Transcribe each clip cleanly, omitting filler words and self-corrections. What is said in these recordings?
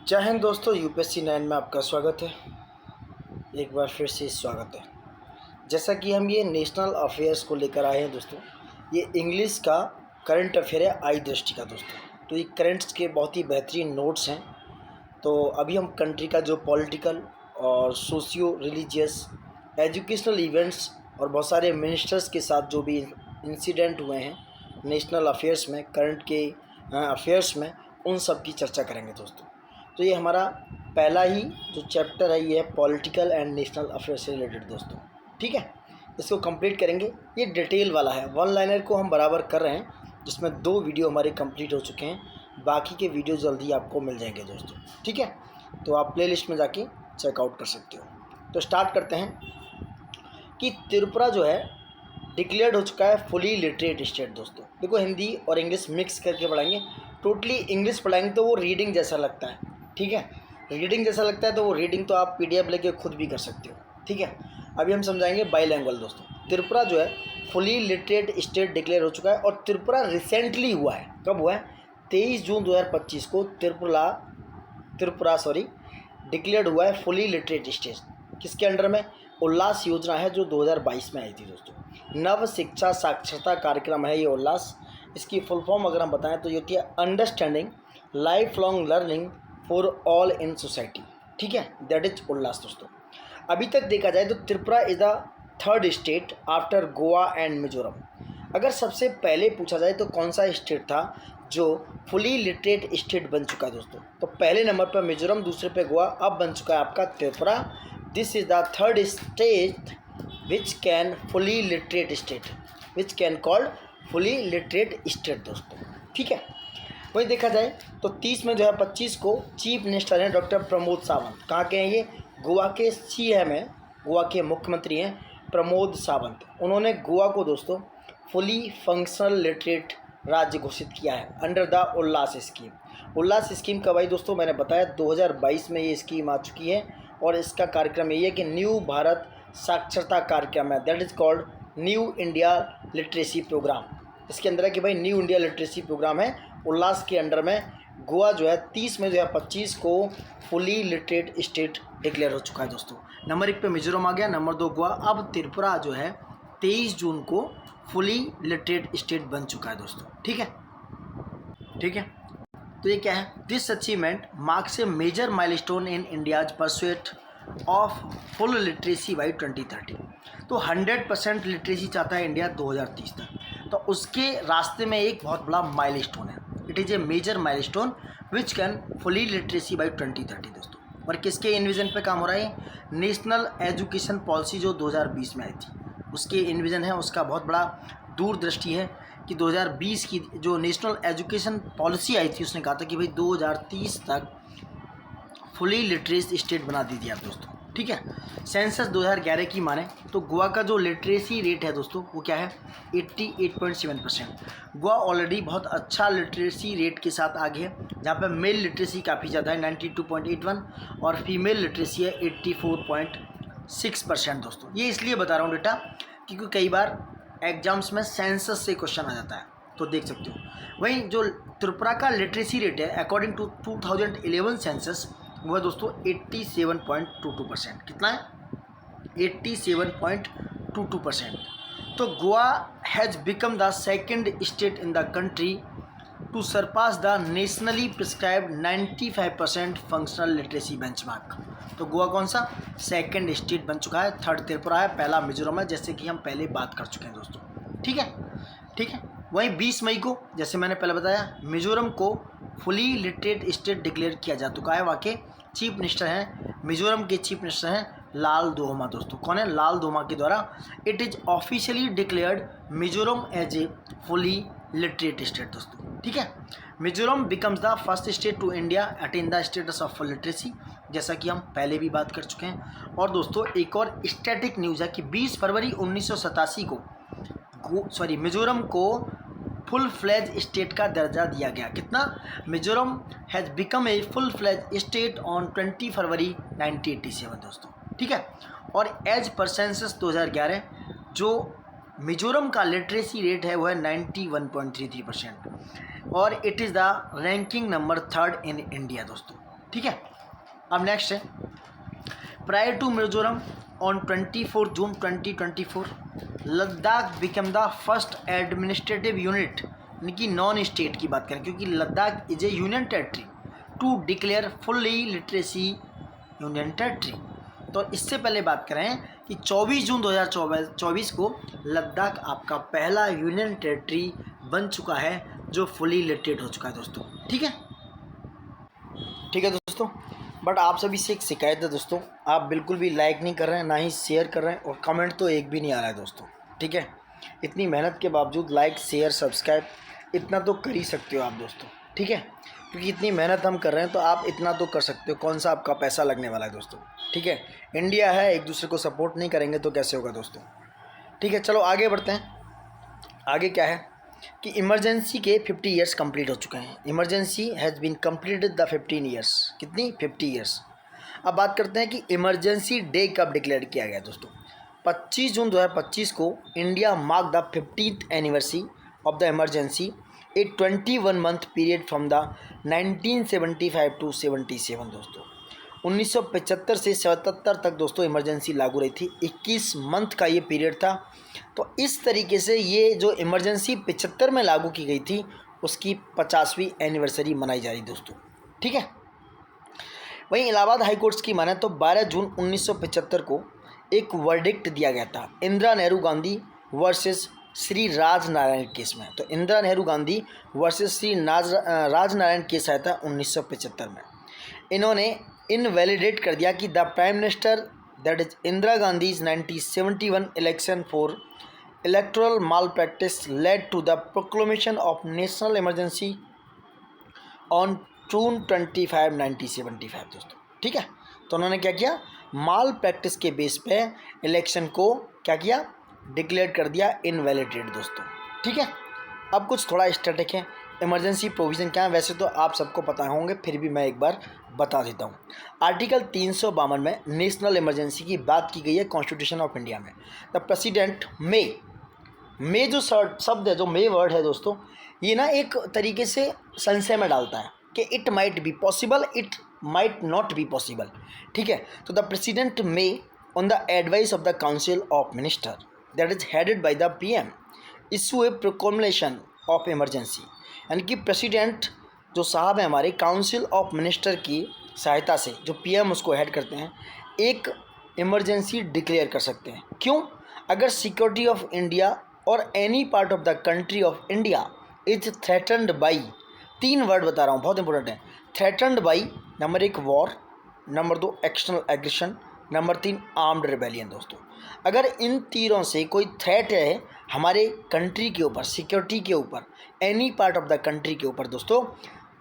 जय हिंद दोस्तों, यूपीएससी 9 में आपका स्वागत है। एक बार फिर से स्वागत है। जैसा कि हम ये नेशनल अफेयर्स को लेकर आए हैं दोस्तों, ये इंग्लिश का करंट अफेयर है आई दृष्टि का दोस्तों। तो ये करंट्स के बहुत ही बेहतरीन नोट्स हैं। तो अभी हम कंट्री का जो पॉलिटिकल और सोशियो रिलीजियस एजुकेशनल इवेंट्स और बहुत सारे मिनिस्टर्स के साथ जो भी इंसिडेंट हुए हैं नेशनल अफेयर्स में, करंट के अफेयर्स में, उन सब की चर्चा करेंगे दोस्तों। तो ये हमारा पहला ही जो चैप्टर है ये है पॉलिटिकल एंड नेशनल अफेयर से रिलेटेड दोस्तों। ठीक है, इसको कंप्लीट करेंगे। ये डिटेल वाला है, वन लाइनर को हम बराबर कर रहे हैं, जिसमें 2 वीडियो हमारे कंप्लीट हो चुके हैं। बाकी के वीडियो जल्दी आपको मिल जाएंगे दोस्तों। ठीक है, तो आप प्लेलिस्ट में जाके चेकआउट कर सकते हो। तो स्टार्ट करते हैं कि त्रिपुरा जो है डिक्लेयर्ड हो चुका है फुली लिटरेट स्टेट दोस्तों। देखो, हिंदी और इंग्लिश मिक्स करके पढ़ाएंगे। टोटली इंग्लिश पढ़ाएंगे तो वो रीडिंग जैसा लगता है। ठीक है, रीडिंग जैसा लगता है तो वो रीडिंग तो आप पीडीएफ लेके खुद भी कर सकते हो। ठीक है, अभी हम समझाएंगे बाईलैंग्वेज दोस्तों। त्रिपुरा जो है फुली लिटरेट स्टेट डिक्लेयर हो चुका है और त्रिपुरा रिसेंटली हुआ है। कब हुआ है? 23 जून 2025 को त्रिपुरा डिक्लेयर्ड हुआ है फुली लिटरेट स्टेट। किसके अंडर में? उल्लास योजना है जो 2022 में आई थी दोस्तों। नव शिक्षा साक्षरता कार्यक्रम है ये उल्लास। इसकी फुल फॉर्म अगर हम बताएं तो ये होती है understanding life long learning for all in society. ठीक है, दैट इज उल्लास दोस्तों। अभी तक देखा जाए तो Tripura is the third state after Goa and Mizoram. अगर सबसे पहले पूछा जाए तो कौन सा स्टेट था जो फुली लिटरेट स्टेट बन चुका है दोस्तों, तो पहले नंबर पर मिजोरम, दूसरे पे गोवा, अब बन चुका है आपका Tripura. This is the third state which can fully literate state, which can called fully literate state दोस्तों। ठीक है, वही देखा जाए तो 30 में 2025 को चीफ मिनिस्टर हैं डॉक्टर प्रमोद सावंत। कहाँ के हैं ये? गोवा के सीएम हैं, गोवा के मुख्यमंत्री हैं प्रमोद सावंत। उन्होंने गोवा को दोस्तों फुली फंक्शनल लिटरेट राज्य घोषित किया है under the Ullas scheme. Ullas scheme का भाई दोस्तों मैंने बताया 2022 में ये स्कीम आ चुकी है और इसका कार्यक्रम यही है कि न्यू भारत साक्षरता कार्यक्रम है, that is called new India literacy programme. इसके अंदर है कि भाई न्यू इंडिया लिटरेसी प्रोग्राम है उल्लास के अंडर में। गोवा जो है 30 में 2025 को फुली लिटरेट स्टेट डिक्लेयर हो चुका है दोस्तों। नंबर 1 पे मिजोरम आ गया, नंबर 2 गोवा। अब त्रिपुरा जो है 23 जून को फुली लिटरेट स्टेट बन चुका है दोस्तों। ठीक है, ठीक है, तो ये क्या है? This achievement marks a major milestone in India's pursuit of full literacy by 2030। तो 100% लिटरेसी चाहता है इंडिया 2030 तक, तो उसके रास्ते में एक बहुत बड़ा माइलस्टोन है। It is a major milestone which can fully literacy by 2030 दोस्तों। और किसके इन्विजन पे काम हो रहा है? नेशनल एजुकेशन पॉलिसी जो 2020 में आई थी, उसके इन्विजन है। उसका बहुत बड़ा दूरदृष्टि है कि 2020 की जो नेशनल एजुकेशन पॉलिसी आई थी उसने कहा था कि भाई 2030 तक फुली लिटरेसी स्टेट बना दीजिए आप दोस्तों। ठीक है, सेंसस 2011 की माने तो गोवा का जो लिटरेसी रेट है दोस्तों वो क्या है? 88.7%। गोवा ऑलरेडी बहुत अच्छा लिटरेसी रेट के साथ आगे है, जहाँ पर मेल लिटरेसी काफ़ी ज़्यादा है 92.81 और फीमेल लिटरेसी है 84.6% दोस्तों। ये इसलिए बता रहा हूँ डेटा क्योंकि कई बार एग्जाम्स में सेंसस से क्वेश्चन आ जाता है, तो देख सकते हो। वहीं जो त्रिपुरा का लिटरेसी रेट है अकॉर्डिंग टू 2011 सेंसस वो है दोस्तों 87.22%। कितना है? 87.22%। तो Goa has become the second state in the country to surpass the nationally prescribed 95% functional literacy benchmark. तो गोवा कौन सा? सेकेंड स्टेट बन चुका है। थर्ड त्रिपुरा है, पहला मिजोरम है, जैसे कि हम पहले बात कर चुके हैं दोस्तों। ठीक है, ठीक है। वहीं 20 मई को जैसे मैंने पहले बताया मिजोरम को फुली लिटरेट स्टेट डिक्लेयर किया जा चुका है। वहाँ के चीफ मिनिस्टर हैं, मिजोरम के चीफ मिनिस्टर हैं लाल दोहमा दोस्तों। कौन है? लाल दोहमा के द्वारा it is officially declared Mizoram as a fully literate state दोस्तों। ठीक है, Mizoram becomes the first state to India attain the status of full literacy, जैसा कि हम पहले भी बात कर चुके हैं। और दोस्तों एक और स्टैटिक न्यूज़ है कि 20 फरवरी 1987 को मिजोरम को फुल फ्लैज स्टेट का दर्जा दिया गया। कितना? Mizoram has become a full fledge state on 20 फरवरी 1987 दोस्तों। ठीक है, और एज पर सेंसस 2011 जो मिजोरम का लिटरेसी रेट है वो है 91.33% और it is the ranking number 3rd in India दोस्तों। ठीक है। अब नेक्स्ट है, prior to Mizoram on 24 June 2024 Ladakh become the first administrative unit, यानी कि नॉन स्टेट की बात करें, क्योंकि Ladakh is a union territory, to declare fully literacy union territory. तो इससे पहले बात करें कि 24 जून 2024 को लद्दाख आपका पहला यूनियन टेरिटरी बन चुका है जो फुली लिटरेट हो चुका है दोस्तों। ठीक है, ठीक है दोस्तों। बट आप सभी से एक शिकायत है दोस्तों, आप बिल्कुल भी लाइक नहीं कर रहे हैं, ना ही शेयर कर रहे हैं, और कमेंट तो एक भी नहीं आ रहा है दोस्तों। ठीक है, इतनी मेहनत के बावजूद लाइक शेयर सब्सक्राइब इतना तो कर ही सकते हो आप दोस्तों। ठीक है, क्योंकि इतनी मेहनत हम कर रहे हैं तो आप इतना तो कर सकते हो, कौन सा आपका पैसा लगने वाला है दोस्तों। ठीक है, इंडिया है, एक दूसरे को सपोर्ट नहीं करेंगे तो कैसे होगा दोस्तों। ठीक है, चलो आगे बढ़ते हैं। आगे क्या है कि इमरजेंसी के 50 ईयर्स कंप्लीट हो चुके हैं। Emergency has been completed the 15 years, कितनी 50 ईयर्स। अब बात करते हैं कि इमरजेंसी डे कब डिक्लेयर किया गया दोस्तों। 25 जून 2025 को India mark the 15th anniversary of the emergency, a 21 month period from the 1975 to 77 दोस्तों। 1975 से 77 तक दोस्तों इमरजेंसी लागू रही थी, 21 मंथ का ये पीरियड था। तो इस तरीके से ये जो इमरजेंसी 75 में लागू की गई थी उसकी 50वीं एनिवर्सरी मनाई जा रही दोस्तों। ठीक है, वहीं इलाहाबाद हाई कोर्ट्स की माने तो 12 जून 1975 को एक वर्डिक्ट दिया गया था इंदिरा नेहरू गांधी वर्सेस श्री राज नारायण केस में। तो इंदिरा नेहरू गांधी वर्सेस श्री राज नारायण केस आया था 1975 में। इन्होंने इनवैलिडेट कर दिया कि the prime minister that is Indira Gandhi's 1971 election for electoral malpractice led to the proclamation of national emergency on June 25, 1975 दोस्तों। ठीक है, तो उन्होंने क्या किया, माल प्रैक्टिस के बेस पे इलेक्शन को क्या किया, डिक्लेयर कर दिया इनवैलिडेट दोस्तों। ठीक है, अब कुछ थोड़ा स्टैटिक है, इमरजेंसी प्रोविज़न क्या है वैसे तो आप सबको पता होंगे, फिर भी मैं एक बार बता देता हूँ। आर्टिकल 352 में नेशनल इमरजेंसी की बात की गई है कॉन्स्टिट्यूशन ऑफ इंडिया में। द प्रेसिडेंट मे जो शब्द है, जो मे वर्ड है दोस्तों, ये ना एक तरीके से संशय में डालता है कि it might be possible, it might not be possible. ठीक है, तो the president may on the advice of the council of minister that is headed by the PM issue A proclamation of emergency, यानी कि president जो साहब है हमारे council of minister की सहायता से, जो पीएम उसको हेड करते हैं, एक इमरजेंसी डिक्लेयर कर सकते हैं। क्यों? अगर सिक्योरिटी ऑफ इंडिया और any part of the country of India is threatened by, 3 word बता रहा हूँ, बहुत इंपॉर्टेंट है। Threatened by, number 1 war, number 2 external aggression, number 3 armed rebellion दोस्तों। अगर इन तीनों से कोई थ्रेट है हमारे कंट्री के ऊपर, सिक्योरिटी के ऊपर, any part of the country के ऊपर दोस्तों,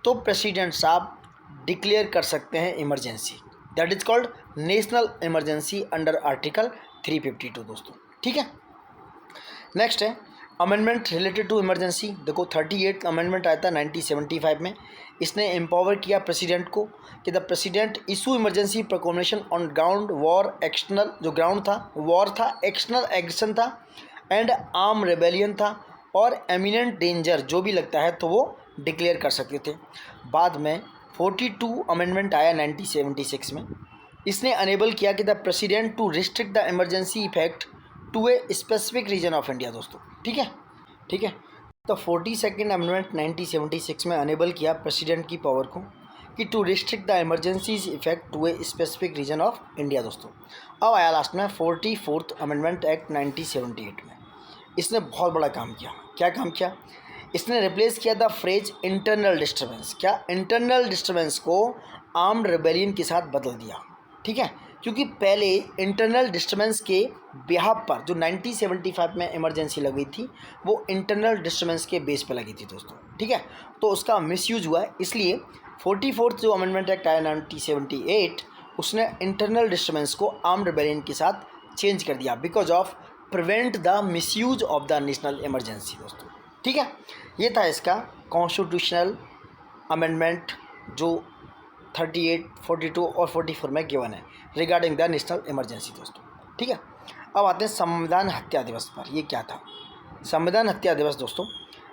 तो प्रेसिडेंट साहब डिक्लेयर कर सकते हैं emergency, that is called national emergency under article 352 दोस्तों। ठीक है, नेक्स्ट है अमेंडमेंट रिलेटेड टू इमरजेंसी। देखो 38 अमेंडमेंट आया था 1975 में। इसने एम्पावर किया प्रेसिडेंट को कि the president issue emergency proclamation on ground war, external जो ग्राउंड था वॉर था, एक्सटर्नल एग्रेशन था, एंड आर्म रेबेलियन था, और एमिनेंट डेंजर जो भी लगता है तो वो डिक्लेयर कर सकते थे। बाद में 42 अमेंडमेंट आया 1976 में। इसने अनेबल किया कि the president to restrict the emergency effect to a specific region of India दोस्तों। ठीक है, ठीक है, तो 42nd अमेंडमेंट 1976 में अनेबल किया प्रेसिडेंट की पावर को कि to restrict the emergency's effect to a specific region of India दोस्तों। अब आया लास्ट में 44th अमेंडमेंट एक्ट 1978 में। इसने बहुत बड़ा काम किया। क्या काम किया? इसने रिप्लेस किया द फ्रेज इंटरनल डिस्टर्बेंस। क्या? इंटरनल डिस्टर्बेंस को आर्म्ड रेबेलियन के साथ बदल दिया। ठीक है, क्योंकि पहले इंटरनल डिस्टर्बेंस के बिहाफ पर जो 1975 में इमरजेंसी लगी थी वो इंटरनल डिस्टर्बेंस के बेस पे लगी थी दोस्तों। ठीक है, तो उसका मिसयूज हुआ है, इसलिए 44th जो अमेंडमेंट एक्ट आया 1978 उसने इंटरनल डिस्टर्बेंस को आर्म्ड रेबेलियन के साथ चेंज कर दिया because of prevent the misuse of the national emergency दोस्तों। ठीक है, ये था इसका कॉन्स्टिट्यूशनल अमेंडमेंट जो 38, 42 और 44 में गिवन है रिगार्डिंग द नेशनल इमरजेंसी दोस्तों। ठीक है, अब आते हैं संविधान हत्या दिवस पर। ये क्या था? संविधान हत्या दिवस दोस्तों,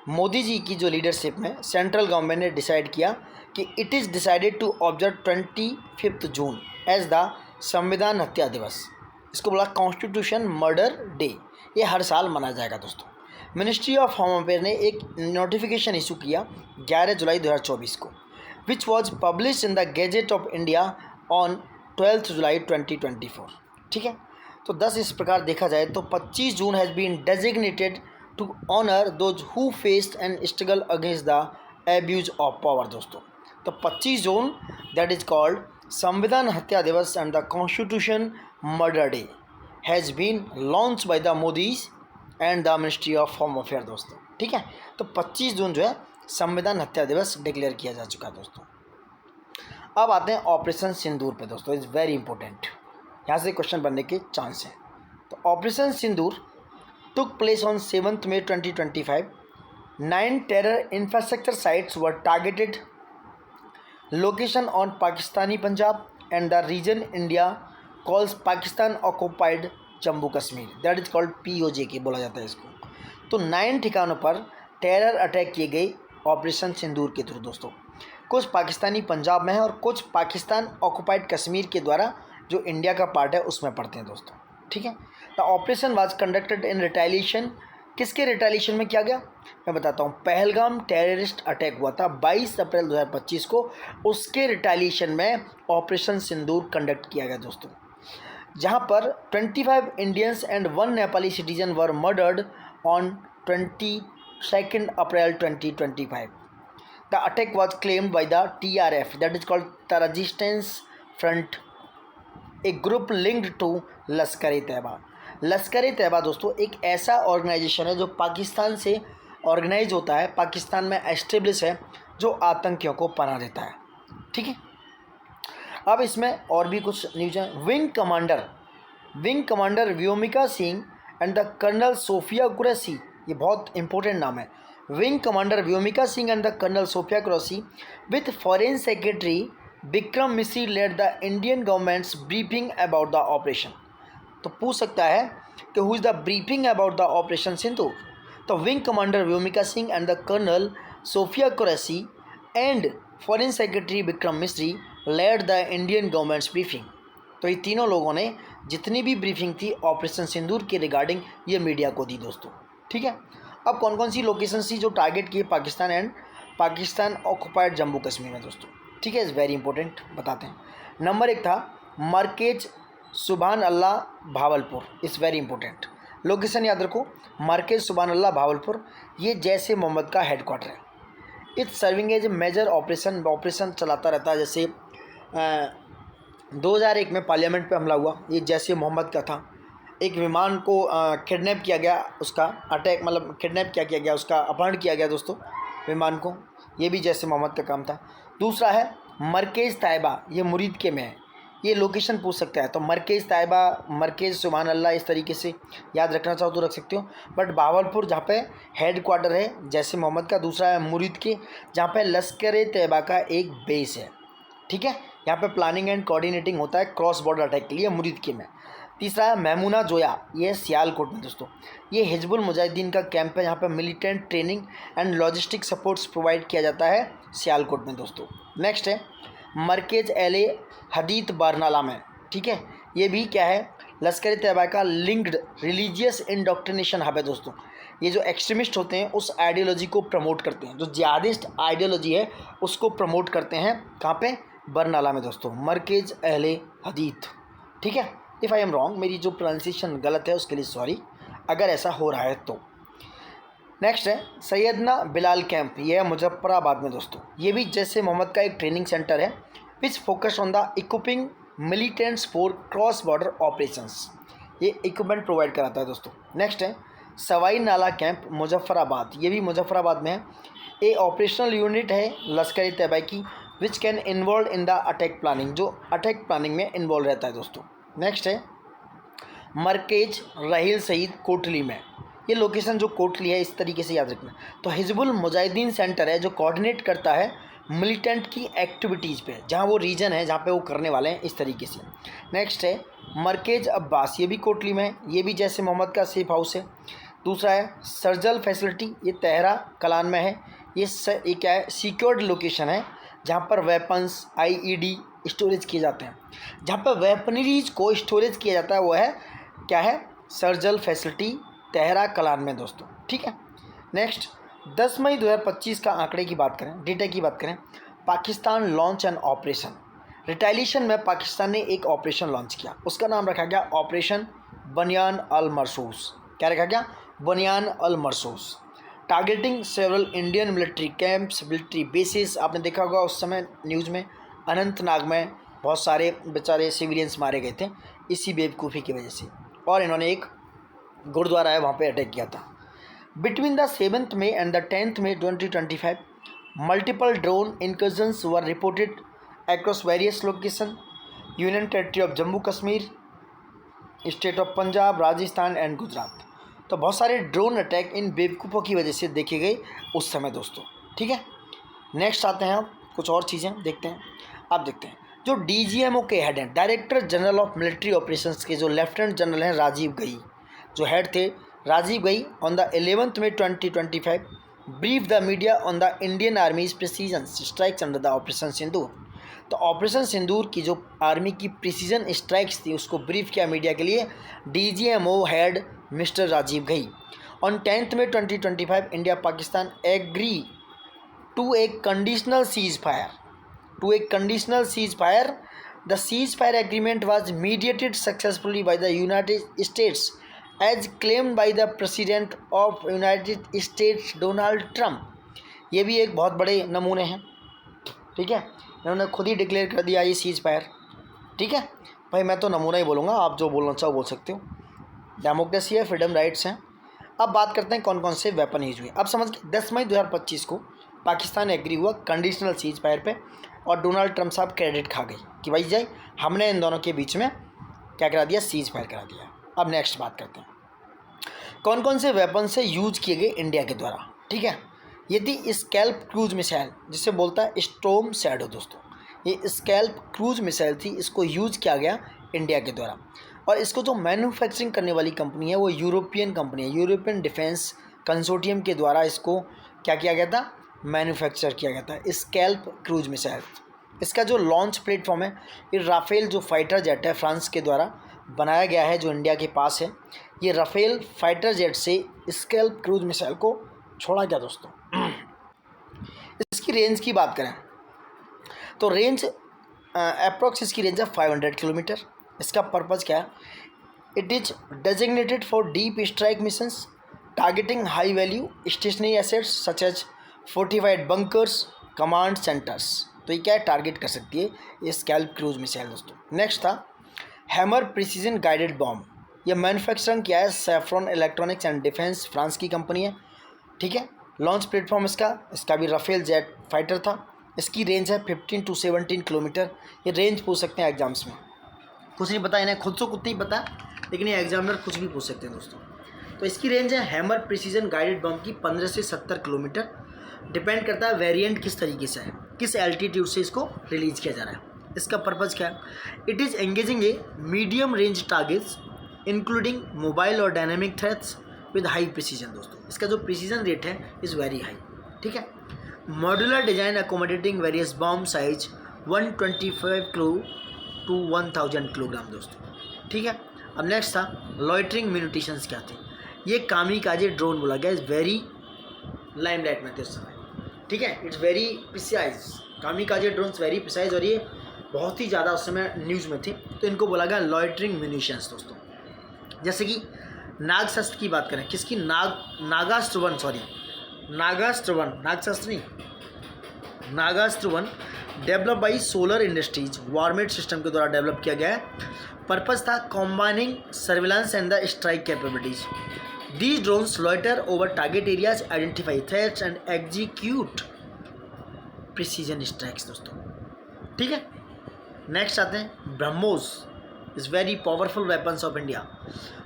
मोदी जी की जो लीडरशिप में सेंट्रल गवर्नमेंट ने डिसाइड किया कि it is decided to observe 25 June as the Samvidhan Hatya दिवस। इसको बोला कॉन्स्टिट्यूशन मर्डर डे। ये हर साल मनाया जाएगा दोस्तों। मिनिस्ट्री ऑफ होम अफेयर ने एक नोटिफिकेशन इशू किया 11 जुलाई 2024 को, which was publish in the gazette of India on 12 जुलाई 2024। ठीक है, तो 10 इस प्रकार देखा जाए तो 25 June has been designated to honour those who faced and struggle against the abuse of power दोस्तों। तो 25 June that is called Samvidhan Hatya Diwas and the constitution murder day has been launch by the Modi's and the ministry of home affair दोस्तों। ठीक है, तो 25 जून जो है संविधान हत्या दिवस डिक्लेयर किया जा चुका है दोस्तों। अब आते हैं ऑपरेशन सिंदूर पे दोस्तों। इज़ वेरी इंपॉर्टेंट, यहाँ से क्वेश्चन बनने के चांस हैं। तो operation Sindoor took place on 7 May 2025। 9 terror infrastructure sites were targeted, location on Pakistani Punjab and the region India calls Pakistan occupied Jammu Kashmir, that is called POJK बोला जाता है इसको। तो 9 ठिकानों पर टेरर अटैक किए गए ऑपरेशन सिंदूर के थ्रू दोस्तों। कुछ पाकिस्तानी पंजाब में है और कुछ पाकिस्तान ऑक्यूपाइड कश्मीर के द्वारा जो इंडिया का पार्ट है उसमें पड़ते हैं दोस्तों। ठीक है, the operation was conducted in retaliation. किसके रिटेलिएशन में किया गया मैं बताता हूँ। पहलगाम टेररिस्ट अटैक हुआ था 22 अप्रैल 2025 को, उसके रिटेलिएशन में ऑपरेशन सिंदूर कंडक्ट किया गया दोस्तों, जहाँ पर 25 Indians and 1 Nepali citizen were murdered on 22 April 2025। The attack was claimed by the TRF, that is called the resistance front, a group linked to Lashkar-e-Taiba. Lashkar-e-Taiba दोस्तों एक ऐसा ऑर्गेनाइजेशन है जो पाकिस्तान से ऑर्गेनाइज होता है, पाकिस्तान में एस्टेब्लिश है, जो आतंकियों को पनाह देता है। ठीक है, अब इसमें और भी कुछ न्यूज है। Wing commander Vyomika Singh and the colonel Sofia Qureshi, ये बहुत इंपॉर्टेंट नाम है। Wing commander Vyomika Singh and the colonel Sofia Qureshi with foreign secretary Vikram Misri led the Indian government's briefing about the operation. तो पूछ सकता है कि who is the briefing about the operation Sindoor. तो wing commander Vyomika Singh and the colonel Sofia Qureshi and foreign secretary Vikram Misri led the Indian government's briefing. तो ये तीनों लोगों ने जितनी भी ब्रीफिंग थी ऑपरेशन सिंदूर के रिगार्डिंग ये मीडिया को दी दोस्तों। ठीक है, अब कौन कौन सी लोकेशन थी जो टारगेट किए पाकिस्तान एंड पाकिस्तान ऑक्यूपाइड जम्मू कश्मीर में दोस्तों। ठीक है, इज़ वेरी इंपॉर्टेंट, बताते हैं। नंबर 1 था Markaz Subhan Allah Bahawalpur, is very important. Location याद रखो, मरकेज सुबहान अल्लाह भावलपुर, ये जैश ए मोहम्मद का हेडक्वार्टर है। It's serving as a major operation चलाता रहता है। जैसे 2001 में पार्लियामेंट पे हमला हुआ, ये जैश ए मोहम्मद का था। एक विमान को किडनैप किया गया, उसका अटैक मतलब किडनैप क्या किया गया, उसका अपहरण किया गया दोस्तों विमान को, ये भी जैश ए मोहम्मद का काम था। दूसरा है मरकेज़ तैयबा, ये मुरीद के में है, ये लोकेशन पूछ सकता है। तो मरकेज़ तैयबा, मरकेज़ सुबहान अल्लाह, इस तरीके से याद रखना चाहो तो रख सकते हो। बट भावलपुर जहाँ पे हेड क्वार्टर है जैश ए मोहम्मद का, दूसरा है मुरीद के जहाँ पे लश्कर-ए-तैयबा का एक बेस है। ठीक है, यहाँ पे प्लानिंग एंड कोऑर्डिनेटिंग होता है क्रॉस बॉर्डर अटैक के लिए मुरीद के में। तीसरा है मेमूना जोया, ये सियालकोट में दोस्तों, ये हिजबुल मुजाहिदीन का कैंप है, यहाँ पे militant training and logistic supports provide किया जाता है सियालकोट में दोस्तों। नेक्स्ट है मरकेज एले हदीत बारनाला में। ठीक है, ये भी क्या है, लश्कर-ए-तैयबा का लिंक्ड रिलीजियस इंडोक्ट्रिनेशन हब है दोस्तों। ये जो एक्सट्रीमिस्ट होते हैं उस आइडियोलॉजी को प्रमोट करते हैं, जो जिहादिस्ट आइडियोलॉजी है उसको प्रमोट करते हैं। कहाँ पे, बरनाला में दोस्तों, मरकेज एले हदीत। ठीक है, इफ़ आई एम रॉन्ग, मेरी जो प्रोनाउंसिएशन गलत है उसके लिए सॉरी, अगर ऐसा हो रहा है तो। नेक्स्ट है सैयदना बिलाल कैंप, ये है मुजफ्फराबाद में दोस्तों, ये भी जैश ए मोहम्मद का एक ट्रेनिंग सेंटर है which focus on the equipping militants for cross border operations, ये इक्विपमेंट प्रोवाइड कराता है दोस्तों। नेक्स्ट है सवाई नाला कैंप मुजफ्फराबाद, ये भी मुजफ्फराबाद में है। ए ऑपरेशनल यूनिट है लश्कर-ए-तैयबा की which can involve in the attack planning, जो अटैक प्लानिंग में इन्वॉल्व रहता है दोस्तों। नेक्स्ट है मरकेज रहील सईद कोटली में, ये लोकेशन जो कोटली है इस तरीके से याद रखना। तो हिजबुल मुजाहिदीन सेंटर है जो कोऑर्डिनेट करता है मिलिटेंट की एक्टिविटीज़ पे, जहाँ वो रीजन है जहाँ पे वो करने वाले हैं, इस तरीके से। नेक्स्ट है मरकेज अब्बास, ये भी कोटली में है, ये भी जैश ए मोहम्मद का सेफ हाउस है। दूसरा है सर्जल फैसिलिटी, ये तेहरा कलान में है, ये क्या है, सिक्योर्ड लोकेशन है जहाँ पर वेपन्स आईईडी स्टोरेज किए जाते हैं। जहाँ पर वेपनरीज को स्टोरेज किया जाता है वो है क्या है, सर्जल फैसिलिटी तेहरा कलान में दोस्तों। ठीक है। नेक्स्ट 10 मई 2025 का आंकड़े की बात करें, डेटा की बात करें, Pakistan launch an operation. Retaliation में पाकिस्तान ने एक ऑपरेशन लॉन्च किया, उसका नाम रखा गया ऑपरेशन बनियान अल मरसूस। क्या रखा गया, Bunyan al Marsoos. Targeting several Indian military camps, military bases. आपने देखा होगा उस समय न्यूज़ में अनंतनाग में बहुत सारे बेचारे सिविलियंस मारे गए थे इसी बेवकूफ़ी की वजह से, और इन्होंने एक गुरुद्वारा है वहाँ पे अटैक किया था। Between the 7th May and the 10th May 2025 multiple drone incursions were reported across various location, union territory of Jammu Kashmir, state of Punjab, Rajasthan and Gujarat. तो बहुत सारे ड्रोन अटैक इन बेवकूफ़ों की वजह से देखे गए उस समय दोस्तों। ठीक है। नेक्स्ट आते हैं आप कुछ और चीज़ें देखते हैं। आप देखते हैं जो डीजीएमओ के हेड हैं, director general of military operations के जो लेफ्टिनेंट जनरल हैं राजीव गई, जो हेड थे राजीव गई, on the 11th May 2025 brief the media on the Indian army's precision strikes under the operation Sindoor. तो ऑपरेशन सिंदूर की जो आर्मी की प्रिसीजन स्ट्राइक्स थी उसको ब्रीफ किया मीडिया के लिए डीजीएमओ हेड मिस्टर राजीव गई। On 10th May 2025 India Pakistan agree to a conditional ceasefire, The ceasefire agreement was mediated successfully by the United States as claimed by the President of United States Donald Trump। ये भी एक बहुत बड़े नमूने हैं। ठीक है, इन्होंने खुद ही डिक्लेयर कर दिया ये सीज फायर। ठीक है भाई, मैं तो नमूना ही बोलूँगा, आप जो बोलना चाहो बोल सकते हो, डेमोक्रेसी है, फ्रीडम राइट्स हैं। अब बात करते हैं कौन कौन से वेपन यूज हुए। अब समझ 10 मई 2025 को पाकिस्तान एग्री हुआ कंडीशनल सीज फायर पे, और डोनाल्ड ट्रंप साहब क्रेडिट खा गई कि भाई जाए हमने इन दोनों के बीच में क्या करा दिया, सीज फायर करा दिया। अब नेक्स्ट बात करते हैं कौन कौन से वेपन से यूज किए गए इंडिया के द्वारा। ठीक है, ये थी स्कैल्प क्रूज मिसाइल, जिसे बोलता है स्टॉर्म शैडो दोस्तों। ये स्कैल्प क्रूज मिसाइल थी, इसको यूज किया गया इंडिया के द्वारा, और इसको जो मैन्युफैक्चरिंग करने वाली कंपनी है वो यूरोपियन कंपनी है, यूरोपियन डिफेंस कंसोर्टियम के द्वारा इसको क्या किया गया था, मैन्युफैक्चर किया गया था स्कैल्प क्रूज मिसाइल। इसका जो लॉन्च प्लेटफॉर्म है ये राफेल जो फाइटर जेट है फ्रांस के द्वारा बनाया गया है, जो इंडिया के पास है। ये राफेल फाइटर जेट से स्कैल्प क्रूज मिसाइल को छोड़ा गया दोस्तों। इसकी रेंज की बात करें तो रेंज अप्रॉक्स इसकी रेंज है 500 किलोमीटर। इसका पर्पज़ क्या है, it is designated for deep strike missions targeting high value stationary assets such as fortified bunkers command centres. तो ये क्या है, टारगेट कर सकती है ये स्कैल्प क्रूज मिसाइल दोस्तों। नेक्स्ट था हैमर प्रिसीजन गाइडेड बॉम्ब। ये मैन्युफैक्चरिंग किया है Safran electronics and defence, France की कंपनी है। ठीक है, लॉन्च प्लेटफॉर्म इसका भी राफेल जेट फाइटर था। इसकी रेंज है 15 to 17 किलोमीटर। ये रेंज पूछ सकते हैं एग्जाम्स में, कुछ नहीं पता इन्हें, खुद से कुछ नहीं पता, लेकिन ये एग्जामिनर कुछ भी पूछ सकते हैं दोस्तों। तो इसकी रेंज है हैमर प्रिसीजन गाइडेड बम की 15 से 70 किलोमीटर। डिपेंड करता है वेरिएंट किस तरीके से है, किस एल्टीट्यूड से इसको रिलीज किया जा रहा है। इसका पर्पज़ क्या है, it is engaging a medium range targets including mobile और dynamic threats with high precision दोस्तों। इसका जो प्रिसीजन रेट है इज़ वेरी हाई। ठीक है, modular design accommodating various bomb size 125 kilo to 1000 kilogram दोस्तों। ठीक है, अब नेक्स्ट था लॉइटरिंग म्यूनिशंस क्या थे। ये कामिकाजे ड्रोन बोला गया, इज़ वेरी लाइमलाइट में थे उस समय। ठीक है, it's very precise, kamikaze drones very precise, और ये बहुत ही ज़्यादा उस समय न्यूज़ में थे, तो इनको बोला गया लॉइटरिंग म्यूनिशंस दोस्तों। जैसे कि नागशस्त्र की बात करें, किसकी, Nagastra one develop by Solar Industries Warmate system के द्वारा डेवलप किया गया है। पर्पज़ था combining surveillance and the strike capabilities. These drones loiter over target areas, identify threats and execute precision strikes दोस्तों। ठीक है, नेक्स्ट आते हैं BrahMos is very powerful weapons of India.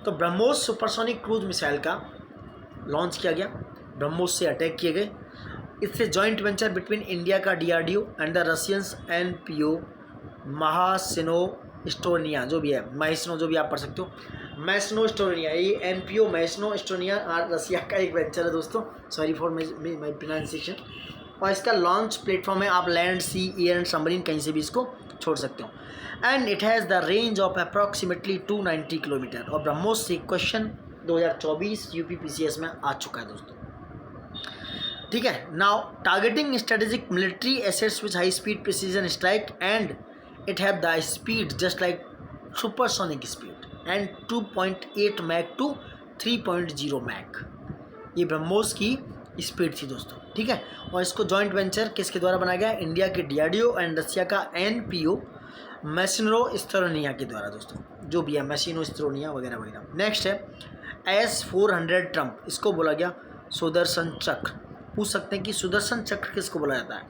तो ब्रह्मोस सुपरसोनिक क्रूज मिसाइल का लॉन्च किया गया, ब्रह्मोस से अटैक किए गए। इससे जॉइंट वेंचर बिटवीन इंडिया का DRDO and the Russians NPO Mashinostroyeniya, जो भी है मैस्नो, जो भी आप पढ़ सकते हो, मैस्नो एस्टोनिया। ये NPO मैस्नो एस्टोनिया रसिया का एक वेंचर है दोस्तों, सॉरी फॉर माई प्रोनाउंसिएशन। और इसका लॉन्च प्लेटफॉर्म है, आप land, sea, air and submarine कहीं से भी इसको छोड़ सकते हो। And it has the range of approximately 290 kilometre. और ब्रह्मोस से क्वेश्चन 2024 यूपीपीसीएस में आ चुका है दोस्तों, ठीक है। Now targeting strategic military assets with high speed precision strike and it have the speed just like supersonic speed and 2.8 Mach to 3.0 Mach, ये ब्रह्मोस की स्पीड थी दोस्तों, ठीक है। और इसको जॉइंट वेंचर किसके द्वारा बनाया गया? इंडिया के डीआरडीओ एंड रसिया का एनपीओ मैसिनो स्त्रोनिया के द्वारा दोस्तों, जो भी है मैसिनो स्त्रोनिया वगैरह वगैरह। नेक्स्ट है S-400 ट्रम्प, इसको बोला गया सुदर्शन चक्र। पूछ सकते हैं कि सुदर्शन चक्र किसको बोला जाता है?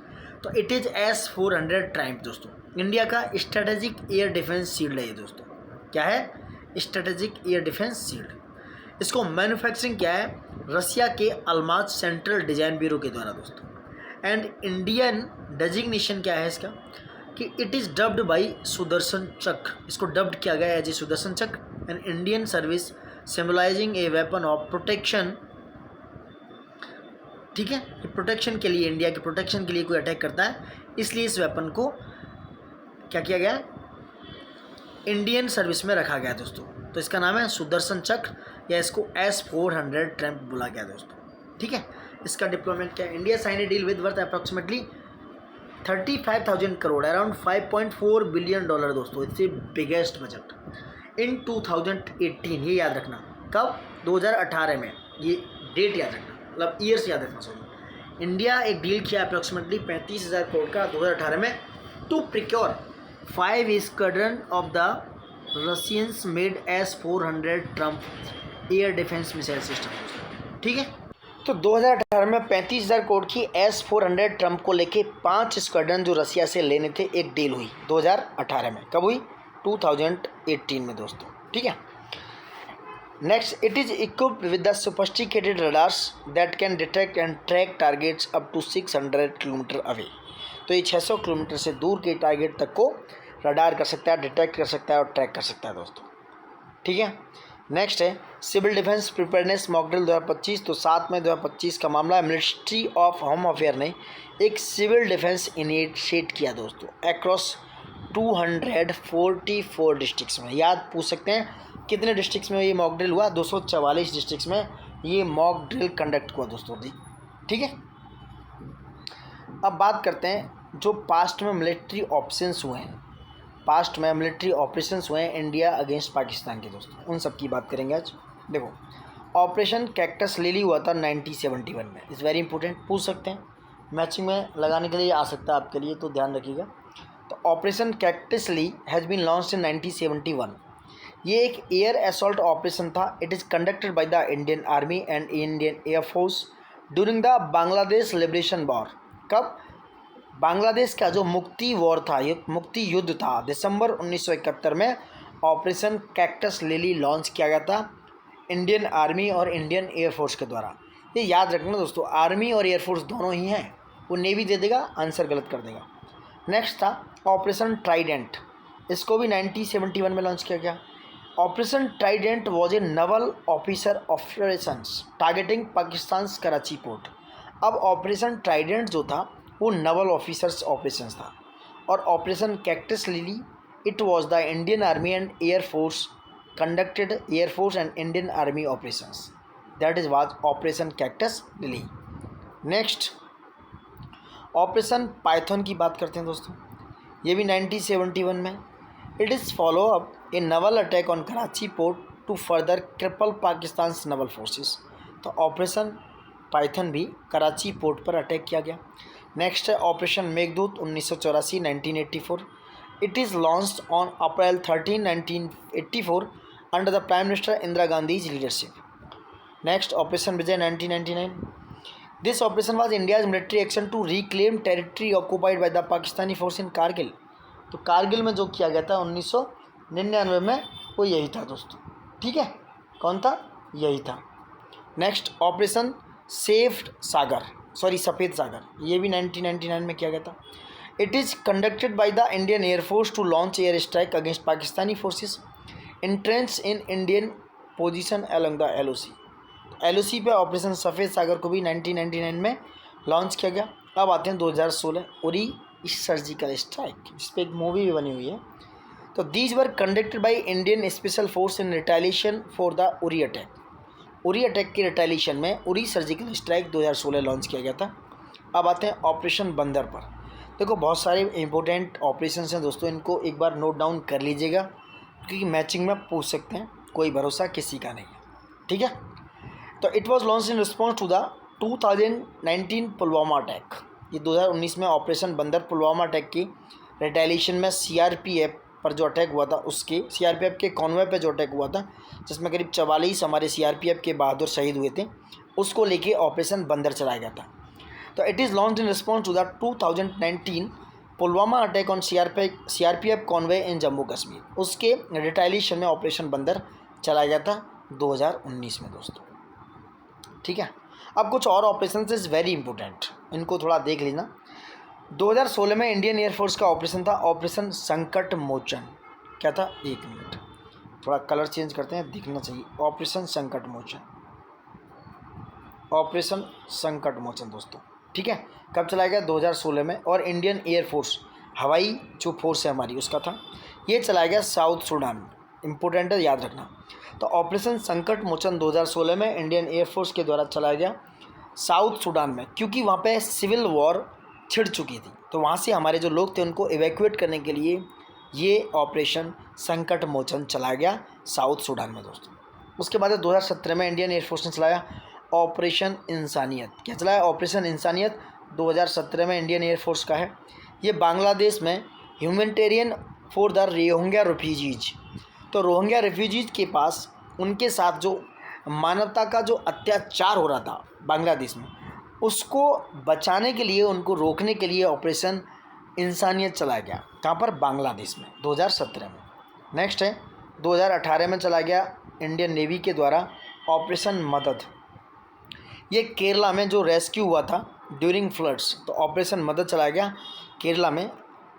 तो इट इज़ S-400 ट्रम्प दोस्तों, इंडिया का स्ट्रेटेजिक एयर डिफेंस शील्ड है ये दोस्तों। क्या है? Strategic air defence shield. इसको मैन्युफैक्चरिंग क्या है? रसिया के अल्माज सेंट्रल डिजाइन ब्यूरो के द्वारा दोस्तों। एंड इंडियन डेजिग्नेशन क्या है इसका? कि it is dubbed by Sudarshan चक्र, इसको डब्ड किया गया एज ए सुदर्शन चक्र and Indian service symbolising a weapon of protection, ठीक है। प्रोटेक्शन के लिए, इंडिया के प्रोटेक्शन के लिए कोई अटैक करता है, इसलिए इस वेपन को क्या किया गया? इंडियन सर्विस में रखा गया दोस्तों। तो इसका नाम है सुदर्शन चक्र या इसको S-400 ट्रम्प बोला गया दोस्तों, ठीक है। इसका डिप्लॉयमेंट क्या है? India sign a deal with worth approximately 35,000 crore, around $5.4 billion दोस्तों। It's a biggest budget in 2018, ये याद रखना। कब? 2018 में, ये डेट याद रखना, मतलब ईयर्स याद रखना। सॉरी, इंडिया एक डील किया अप्रॉक्सीमेटली 35,000 करोड़ का 2018 में to procure 5 squadron of the Russians made S-400 Triumf air defence missile system, ठीक है। तो 2018 में 35,000 करोड़ की S-400 ट्रम्प को लेके 5 स्क्वाड्रन जो रसिया से लेने थे, एक डील हुई 2018 में। कब हुई? 2018 में दोस्तों, ठीक है। Next, it is equipped with the sophisticated radars that can detect and track targets up to 600 kilometre away. तो ये 600 किलोमीटर से दूर के टारगेट तक को रडार कर सकता है, डिटेक्ट कर सकता है और ट्रैक कर सकता है दोस्तों, ठीक है। नेक्स्ट है सिविल डिफेंस प्रिपेयरनेस मॉकड्रिल 2025। तो 7 मई 2025 का मामला है। मिनिस्ट्री ऑफ होम अफेयर ने एक सिविल डिफेंस इनिशिएट किया दोस्तों अक्रॉस 244 डिस्ट्रिक्ट्स में। याद पूछ सकते हैं कितने डिस्ट्रिक्ट्स में ये मॉक ड्रिल हुआ? 244 डिस्ट्रिक्ट्स में ये मॉक ड्रिल कंडक्ट हुआ दोस्तों, ठीक है। अब बात करते हैं जो पास्ट में मिलिट्री ऑप्शंस हुए हैं, पास्ट में मिलिट्री ऑपरेशंस हुए हैं इंडिया अगेंस्ट पाकिस्तान के दोस्तों, उन सब की बात करेंगे आज। देखो, ऑपरेशन कैक्टस लिली हुआ था 1971 में। इज़ वेरी इंपॉर्टेंट, पूछ सकते हैं, मैचिंग में लगाने के लिए आ सकता है आपके लिए, तो ध्यान रखिएगा। तो operation cactus lily has been launched in 1971। ये एक एयर असॉल्ट ऑपरेशन था। It is conducted by the Indian army and Indian air force during the Bangladesh liberation war. कब? बांग्लादेश का जो मुक्ति वॉर था, ये मुक्ति युद्ध था, दिसंबर 1971 में ऑपरेशन कैक्टस लिली लॉन्च किया गया था इंडियन आर्मी और इंडियन एयरफोर्स के द्वारा। ये याद रखना दोस्तों, आर्मी और एयरफोर्स दोनों ही हैं। वो नेवी दे देगा, आंसर गलत कर देगा। नेक्स्ट था ऑपरेशन ट्राइडेंट, इसको भी 1971 में लॉन्च किया गया। Operation Trident was a Naval officer operations targeting Pakistan Karachi port. अब ऑपरेशन ट्राइडेंट जो था वो नवल ऑफिसर्स ऑपरेशंस था। और operation cactus lily, it was the Indian army and air force conducted air force and Indian army operations, that is was operation cactus lily. Next operation Python की बात करते हैं दोस्तों, ये भी 1971 में। It is follow up A Naval attack on Karachi port to further cripple Pakistan naval forces. तो operation python भी कराची पोर्ट पर अटैक किया गया। नेक्स्ट है operation Meghdoot 1984 1984। It is launched on April 13 1984 under the prime minister Indira Gandhi's leadership. Next operation Vijay 1999। This operation was India's military action to reclaim territory occupied by the Pakistani force in Kargil. तो कारगिल में जो किया गया था 1999 में, वो यही था दोस्तों, ठीक है। कौन था? यही था। नेक्स्ट ऑपरेशन सफ़ेद सागर, ये भी 1999 में किया गया था। It is conducted by the Indian air force to launch air strike against Pakistani forces entrench in Indian position along the LOC। LOC पे ऑपरेशन सफ़ेद सागर को भी 1999 में लॉन्च किया गया। अब आते हैं 2016 उरी सर्जिकल स्ट्राइक, जिस पे एक मूवी भी बनी हुई है। तो these were conducted by Indian special force in retaliation for the Uri attack. Uri attack के रिटेलिएशन में उरी सर्जिकल स्ट्राइक 2016 लॉन्च किया गया था। अब आते हैं ऑपरेशन बंदर पर। देखो बहुत सारे इंपॉर्टेंट ऑपरेशन हैं दोस्तों, इनको एक बार नोट डाउन कर लीजिएगा, क्योंकि मैचिंग में पूछ सकते हैं, कोई भरोसा किसी का नहीं है, ठीक है। तो it was launch in response to the 2019 Pulwama attack. ये 2019 में ऑपरेशन बंदर पुलवामा अटैक की रिटेलिएशन में सीआरपीएफ पर जो अटैक हुआ था, उसके सीआरपीएफ के कॉन्वॉय पे जो अटैक हुआ था, जिसमें करीब 44 हमारे सीआरपीएफ के बहादुर शहीद हुए थे, उसको लेके ऑपरेशन बंदर चलाया गया था। तो it is launch in response to the 2019 Pulwama attack on CRPF convoy in Jammu Kashmir. उसके रिटेलिएशन में ऑपरेशन बंदर चलाया गया था 2019 में दोस्तों, ठीक है। अब कुछ और ऑपरेशन इज़ वेरी इंपॉर्टेंट, इनको थोड़ा देख लेना। 2016 में इंडियन एयरफोर्स का ऑपरेशन था ऑपरेशन संकट मोचन। क्या था, एक मिनट, थोड़ा कलर चेंज करते हैं, दिखना चाहिए। ऑपरेशन संकट मोचन, ऑपरेशन संकट मोचन दोस्तों, ठीक है। कब चलाया गया, 2016 में। और इंडियन एयरफोर्स, हवाई जो फोर्स है हमारी, उसका था, ये चलाया गया साउथ सूडान में। इंपॉर्टेंट है, याद रखना। तो ऑपरेशन संकट मोचन 2016 में इंडियन एयरफोर्स के द्वारा चलाया गया साउथ सूडान में, क्योंकि वहाँ पे सिविल वॉर छिड़ चुकी थी। तो वहाँ से हमारे जो लोग थे उनको इवैक्यूएट करने के लिए ये ऑपरेशन संकट मोचन चलाया गया साउथ सूडान में दोस्तों। उसके बाद 2017 में इंडियन एयरफोर्स ने चलाया ऑपरेशन इंसानियत। क्या चलाया, ऑपरेशन इंसानियत 2017 में इंडियन एयरफोर्स का है। ये बांग्लादेश में humanitarian for the Rohingya refugees. तो रोहिंग्या रेफ्यूजीज के पास उनके साथ जो मानवता का जो अत्याचार हो रहा था बांग्लादेश में, उसको बचाने के लिए, उनको रोकने के लिए ऑपरेशन इंसानियत चलाया गया। कहाँ पर, बांग्लादेश में, 2017 में। नेक्स्ट है 2018 में चलाया गया इंडियन नेवी के द्वारा ऑपरेशन मदद। ये केरला में जो रेस्क्यू हुआ था ड्यूरिंग फ्लड्स, तो ऑपरेशन मदद चलाया गया केरला में।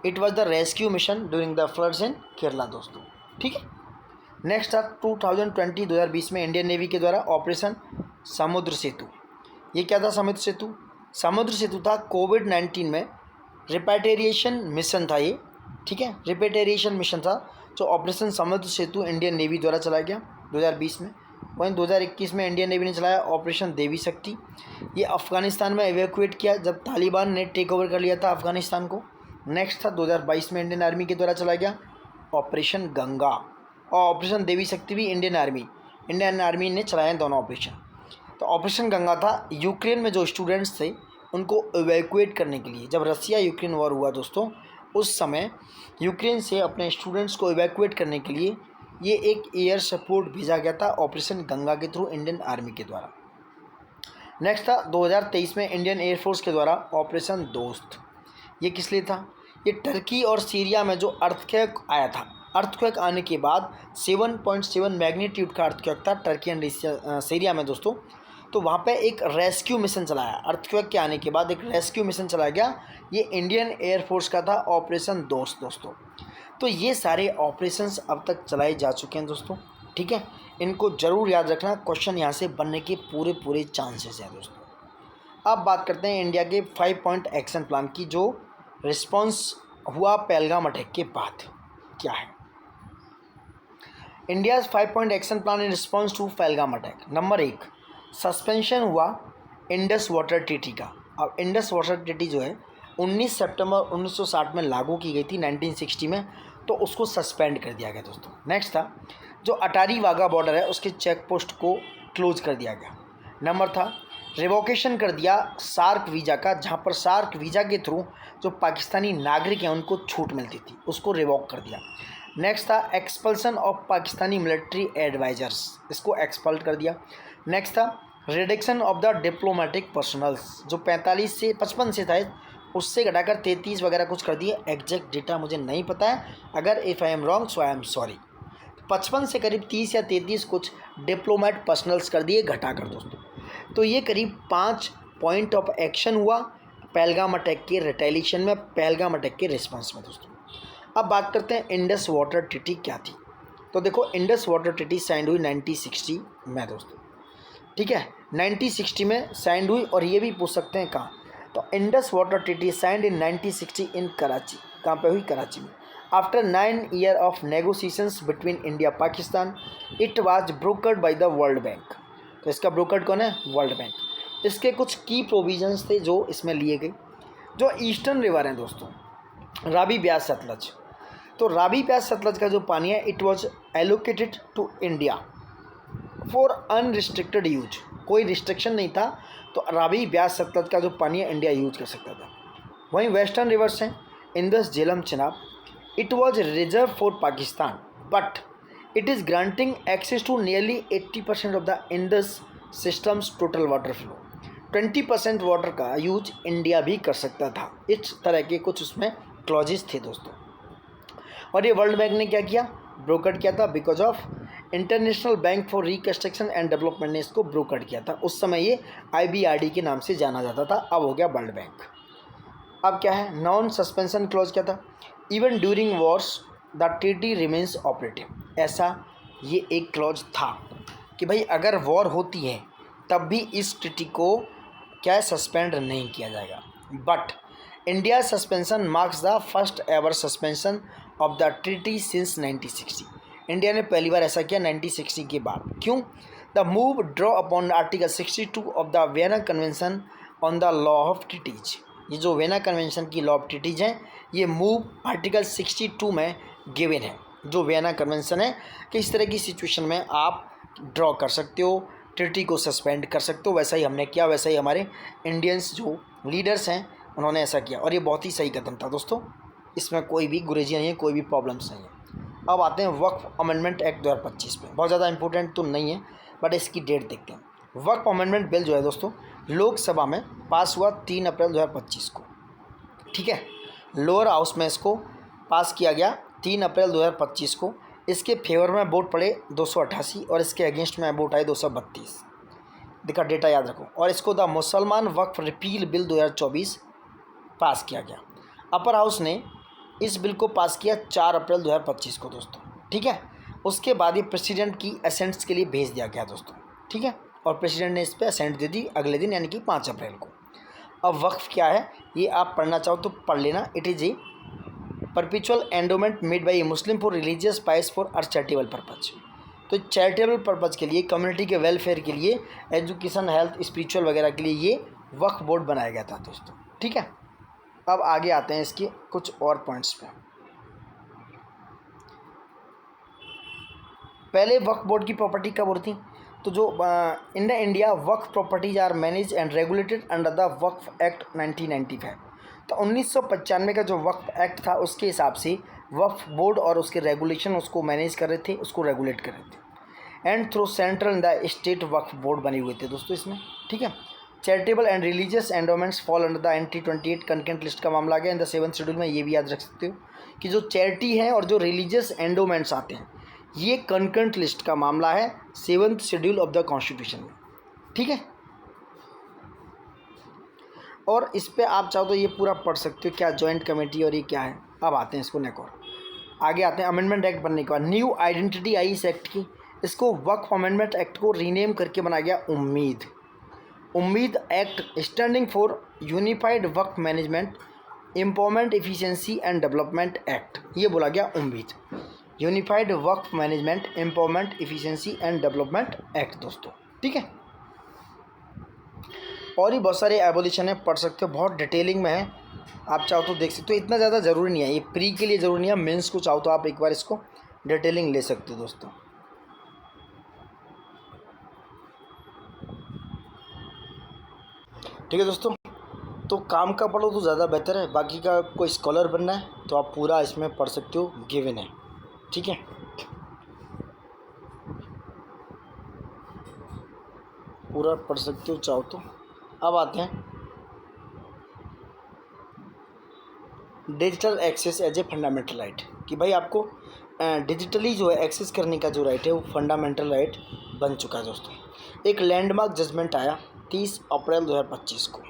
It was the rescue mission during the floods इन केरला दोस्तों, ठीक है। नेक्स्ट था 2020 में इंडियन नेवी के द्वारा ऑपरेशन समुद्र सेतु। ये क्या था, समुद्र सेतु? समुद्र सेतु था कोविड-19 में रिपैट्रिएशन मिशन था ये, ठीक है। रिपैट्रिएशन मिशन था जो ऑपरेशन समुद्र सेतु इंडियन नेवी द्वारा चलाया गया 2020 में। वहीं 2021 में इंडियन नेवी ने चलाया ऑपरेशन देवी शक्ति। ये अफ़गानिस्तान में इवैक्यूएट किया जब तालिबान ने टेक ओवर कर लिया था अफ़गानिस्तान को। नेक्स्ट था 2022 में इंडियन आर्मी के द्वारा चलाया गया ऑपरेशन गंगा, और ऑपरेशन देवी शक्ति भी इंडियन आर्मी ने चलाया दोनों ऑपरेशन। तो ऑपरेशन गंगा था यूक्रेन में जो स्टूडेंट्स थे उनको इवैक्यूएट करने के लिए। जब रसिया यूक्रेन वॉर हुआ दोस्तों, उस समय यूक्रेन से अपने स्टूडेंट्स को इवैक्यूएट करने के लिए ये एक एयर सपोर्ट भेजा गया था ऑपरेशन गंगा के थ्रू इंडियन आर्मी के द्वारा। नेक्स्ट था 2023 में इंडियन एयरफोर्स के द्वारा ऑपरेशन दोस्त। ये किस लिए था, ये टर्की और सीरिया में जो अर्थक्वेक आया था, अर्थक्वेक आने के बाद 7.7 मैग्नीट्यूड का अर्थक्वेक था टर्की एंड सीरिया में दोस्तों। तो वहाँ पे एक रेस्क्यू मिशन चलाया, अर्थक्वेक के आने के बाद एक रेस्क्यू मिशन चलाया गया, ये इंडियन एयरफोर्स का था ऑपरेशन दोस्त दोस्तों। तो ये सारे ऑपरेशंस अब तक चलाए जा चुके हैं दोस्तों, ठीक है। इनको ज़रूर याद रखना, क्वेश्चन यहाँ से बनने के पूरे चांसेस हैं दोस्तों। अब बात करते हैं इंडिया के 5 पॉइंट एक्शन प्लान की, जो रिस्पॉन्स हुआ पहलगाम अटैक के बाद। क्या है India's 5 point action plan in response to Pahalgam attack. Number 1, suspension हुआ इंडस वाटर ट्रीटी का। अब इंडस वाटर ट्रीटी जो है 19 सितंबर 1960 में लागू की गई थी 1960 में, तो उसको सस्पेंड कर दिया गया दोस्तों। नेक्स्ट था जो अटारी वाघा बॉर्डर है उसके चेक पोस्ट को क्लोज कर दिया गया। नंबर था रिवोकेशन कर दिया सार्क वीज़ा का, जहाँ पर सार्क वीज़ा के थ्रू जो पाकिस्तानी नागरिक हैं उनको छूट मिलती थी, उसको रिवोक कर दिया। नेक्स्ट था expulsion of Pakistani military advisers, इसको एक्सपल्ट कर दिया। नेक्स्ट था reduction of the diplomatic personnels, जो 45 से 55 से था उससे घटाकर 33 वगैरह कुछ कर दिए। एग्जैक्ट डेटा मुझे नहीं पता है, अगर if I am wrong so I am sorry. 55 से करीब 30 या 33 कुछ डिप्लोमेट पर्सनल्स कर दिए घटाकर दोस्तों। तो ये करीब 5 पॉइंट ऑफ एक्शन हुआ पहलगाम अटैक के रिटेलिएशन में, पहलगाम अटैक के रिस्पॉन्स में दोस्तों। अब बात करते हैं इंडस वाटर ट्रीटी क्या थी। तो देखो इंडस वाटर ट्रीटी साइन हुई 1960 में दोस्तों, ठीक है। 1960 में साइन हुई, और ये भी पूछ सकते हैं कहाँ, तो Indus water treaty signed in 1960 इन कराची, कहाँ पे हुई? कराची में। After 9 year of negotiations between India Pakistan it was brokered by the world bank. तो इसका ब्रोकर्ड कौन है? World bank. इसके कुछ की प्रोविजंस थे जो इसमें लिए गए। जो ईस्टर्न रिवर हैं दोस्तों, रावी ब्यास सतलज, तो रावी ब्यास सतलज का जो पानी है it was allocated to India for unrestricted use, कोई रिस्ट्रिक्शन नहीं था, तो रावी ब्यास सतलज का जो पानी है इंडिया यूज कर सकता था। वहीं वेस्टर्न रिवर्स हैं Indus, Jhelum, Chenab, it was reserve for Pakistan but it is granting access to nearly 80% of the Indus systems total water flow. 20% water का यूज इंडिया भी कर सकता था। इस तरह के कुछ उसमें क्लॉजेस थे दोस्तों। और ये वर्ल्ड बैंक ने क्या किया? ब्रोकर्ड किया था। Because of international bank for reconstruction and development ने इसको ब्रोकर्ड किया था। उस समय ये IBRD के नाम से जाना जाता था, अब हो गया वर्ल्ड बैंक। अब क्या है? नॉन सस्पेंशन क्लॉज क्या था? Even during Wars the treaty remains operative. ऐसा ये एक क्लॉज था कि भाई अगर वॉर होती है तब भी इस ट्रीटी को क्या है? सस्पेंड नहीं किया जाएगा। But India suspension marks the first ever suspension of the treaty since 1960। India ने पहली बार ऐसा किया 1960 के बाद। क्यों? The move draw upon article 62 of the Vienna convention on the law of treaties. ये जो वियना कन्वेंशन की लॉ ऑफ ट्रीटीज हैं, ये मूव आर्टिकल 62 में गिवन है। जो वियना कन्वेंशन है कि इस तरह की सिचुएशन में आप ड्रॉ कर सकते हो, ट्रीटी को सस्पेंड कर सकते हो। वैसा ही हमने किया, वैसा ही हमारे इंडियंस जो लीडर्स हैं उन्होंने ऐसा किया, और ये बहुत ही सही कदम था दोस्तों। इसमें कोई भी गुरेजी नहीं है, कोई भी प्रॉब्लम्स नहीं है। अब आते हैं वक्फ अमेंडमेंट एक्ट 2025 पे। बहुत ज़्यादा इंपॉर्टेंट तो नहीं है, बट इसकी डेट देखते हैं। वक्फ अमेंडमेंट बिल जो है दोस्तों लोकसभा में पास हुआ 3 अप्रैल 2025 को, ठीक है। लोअर हाउस में इसको पास किया गया 3 अप्रैल 2025 को। इसके फेवर में वोट पड़े 288 और इसके अगेंस्ट में वोट आए 232। देखा, डेटा याद रखो। और इसको द मुसलमान वक्फ रिपील बिल 2024 पास किया गया। अपर हाउस ने इस बिल को पास किया 4 अप्रैल 2025 को दोस्तों, ठीक है। उसके बाद ये प्रेसिडेंट की असेंट्स के लिए भेज दिया गया दोस्तों, ठीक है। और प्रेसिडेंट ने इस पर असेंट दे दी अगले दिन, यानी कि 5 अप्रैल को। अब वक्फ क्या है ये आप पढ़ना चाहो तो पढ़ लेना। It is A perpetual endowment made by A Muslim for religious price for और चैरिटेबल पर्पज। तो चैरिटेबल पर्पज़ के लिए, कम्युनिटी के वेलफेयर के लिए, एजुकेशन, हेल्थ, स्पिरिचुअल वगैरह के लिए ये वक्फ बोर्ड बनाया गया था दोस्तों, ठीक है। अब आगे आते हैं इसके कुछ और पॉइंट्स पे। पहले वक्फ बोर्ड की प्रॉपर्टी कब होती थी? तो जो India Waqf properties are manage and regulated under the Waqf act 1995। तो 1995 का जो वक्फ एक्ट था उसके हिसाब से वक्फ बोर्ड और उसके रेगुलेशन उसको मैनेज कर रहे थे, उसको रेगुलेट कर रहे थे। And through central the state Waqf board बने हुए थे दोस्तों इसमें, ठीक है। Charitable and religious endowments fall under the entry 28 concurrent list का मामला आ गया इन द 7th शेड्यूल में। ये भी याद रख सकते हो कि जो चैरिटी है और जो रिलीजियस एंडोमेंट्स आते हैं ये कंकेंट लिस्ट का मामला है 7th schedule of the constitution में, ठीक है। और इस पे आप चाहो तो ये पूरा पढ़ सकते हो क्या जॉइंट कमेटी और ये क्या है। अब आते हैं इसको नेक और आगे आते हैं अमेंडमेंट एक्ट बनने के बाद न्यू आइडेंटिटी आई इस एक्ट की। इसको वक्फ अमेंडमेंट एक्ट को रीनेम करके बनाया गया उम्मीद। उम्मीद act standing for unified Waqf management empowerment efficiency and development act, ये बोला गया उम्मीद। Unified Waqf management empowerment efficiency and development act दोस्तों, ठीक है। और भी बहुत सारे एबोलिशन है, पढ़ सकते हो, बहुत डिटेलिंग में है, आप चाहो तो देख सकते हो। इतना ज़्यादा ज़रूरी नहीं है, ये प्री के लिए ज़रूरी नहीं है, मेंस को चाहो तो आप एक बार इसको डिटेलिंग ले सकते हो दोस्तों। ठीक है दोस्तों, तो काम का पढ़ो तो ज़्यादा बेहतर है। बाकी का कोई स्कॉलर बनना है तो आप पूरा इसमें पढ़ सकते हो, गिवन है, ठीक है। पूरा पढ़ सकते हो चाहो तो। अब आते हैं digital access as a fundamental right, कि भाई आपको डिजिटली जो है एक्सेस करने का जो राइट है वो फंडामेंटल राइट बन चुका है दोस्तों। एक लैंडमार्क जजमेंट आया 30 अप्रैल 2025 को।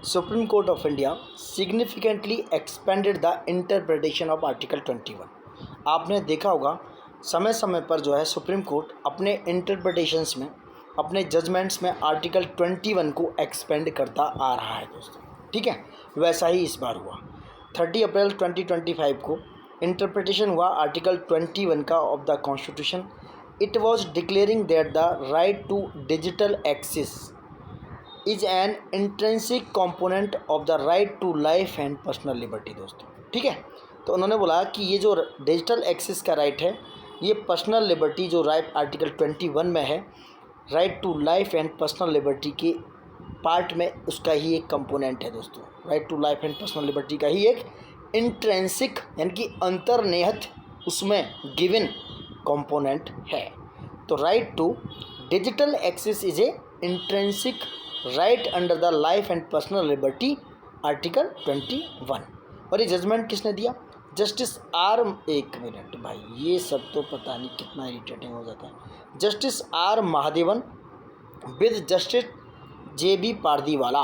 Supreme court of India significantly expanded the interpretation of article 21। आपने देखा होगा समय समय पर जो है सुप्रीम कोर्ट अपने इंटरप्रिटेशंस में, अपने जजमेंट्स में आर्टिकल 21 को एक्सपेंड करता आ रहा है दोस्तों, ठीक है, वैसा ही इस बार हुआ। 30 अप्रैल 2025 को इंटरप्रिटेशन हुआ आर्टिकल 21 का of the constitution. It was declaring that the right to digital access is an intrinsic component of the right to life and personal liberty दोस्तों। ठीक है, तो उन्होंने बोला कि ये जो डिजिटल एक्सेस का राइट है, ये पर्सनल लिबर्टी जो राइट आर्टिकल 21 में है, right to life and personal liberty के पार्ट में उसका ही एक कंपोनेंट है दोस्तों। Right to life and personal liberty का ही एक इंट्रेंसिक यानी कि अंतर्निहित उसमें गिवन कंपोनेंट है। तो right to digital access is a intrinsic right under the life and personal liberty article 21। और ये जजमेंट किसने दिया? जस्टिस आर, एक मिनट भाई, ये सब तो पता नहीं कितना इरिटेटिंग हो जाता है। Justice R Mahadevan with justice JB Pardiwala,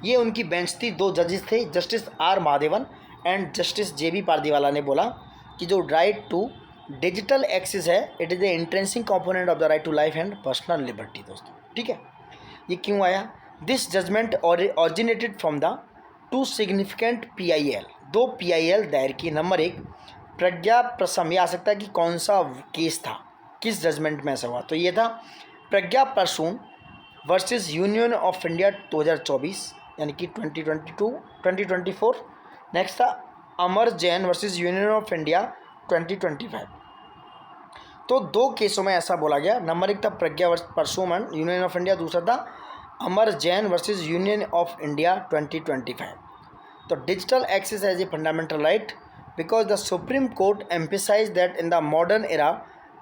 ये उनकी बेंच थी। 2 जजेस थे, justice R Mahadevan and justice JB Pardiwala ने बोला कि जो राइट टू डिजिटल एक्सेस है, it is the intrinsic component of the right to life and personal liberty दोस्तों। ठीक है, ये क्यों आया? This judgment originated from the 2 significant PIL, 2 PIL दायर की। नंबर 1 प्रज्ञा प्रसम, ये आ सकता है कि कौन सा केस था, किस जजमेंट में ऐसा हुआ, तो ये था Pragya Prasun versus Union of India 2024 यानी कि 2024। नेक्स्ट था Amar Jain versus Union of India 2025। तो 2 केसों में ऐसा बोला गया। नंबर 1 था Pragya Prasun and Union of India, दूसरा था Amar Jain versus Union of India 2025। तो digital access as a fundamental right because the supreme Court emphasise that in the modern era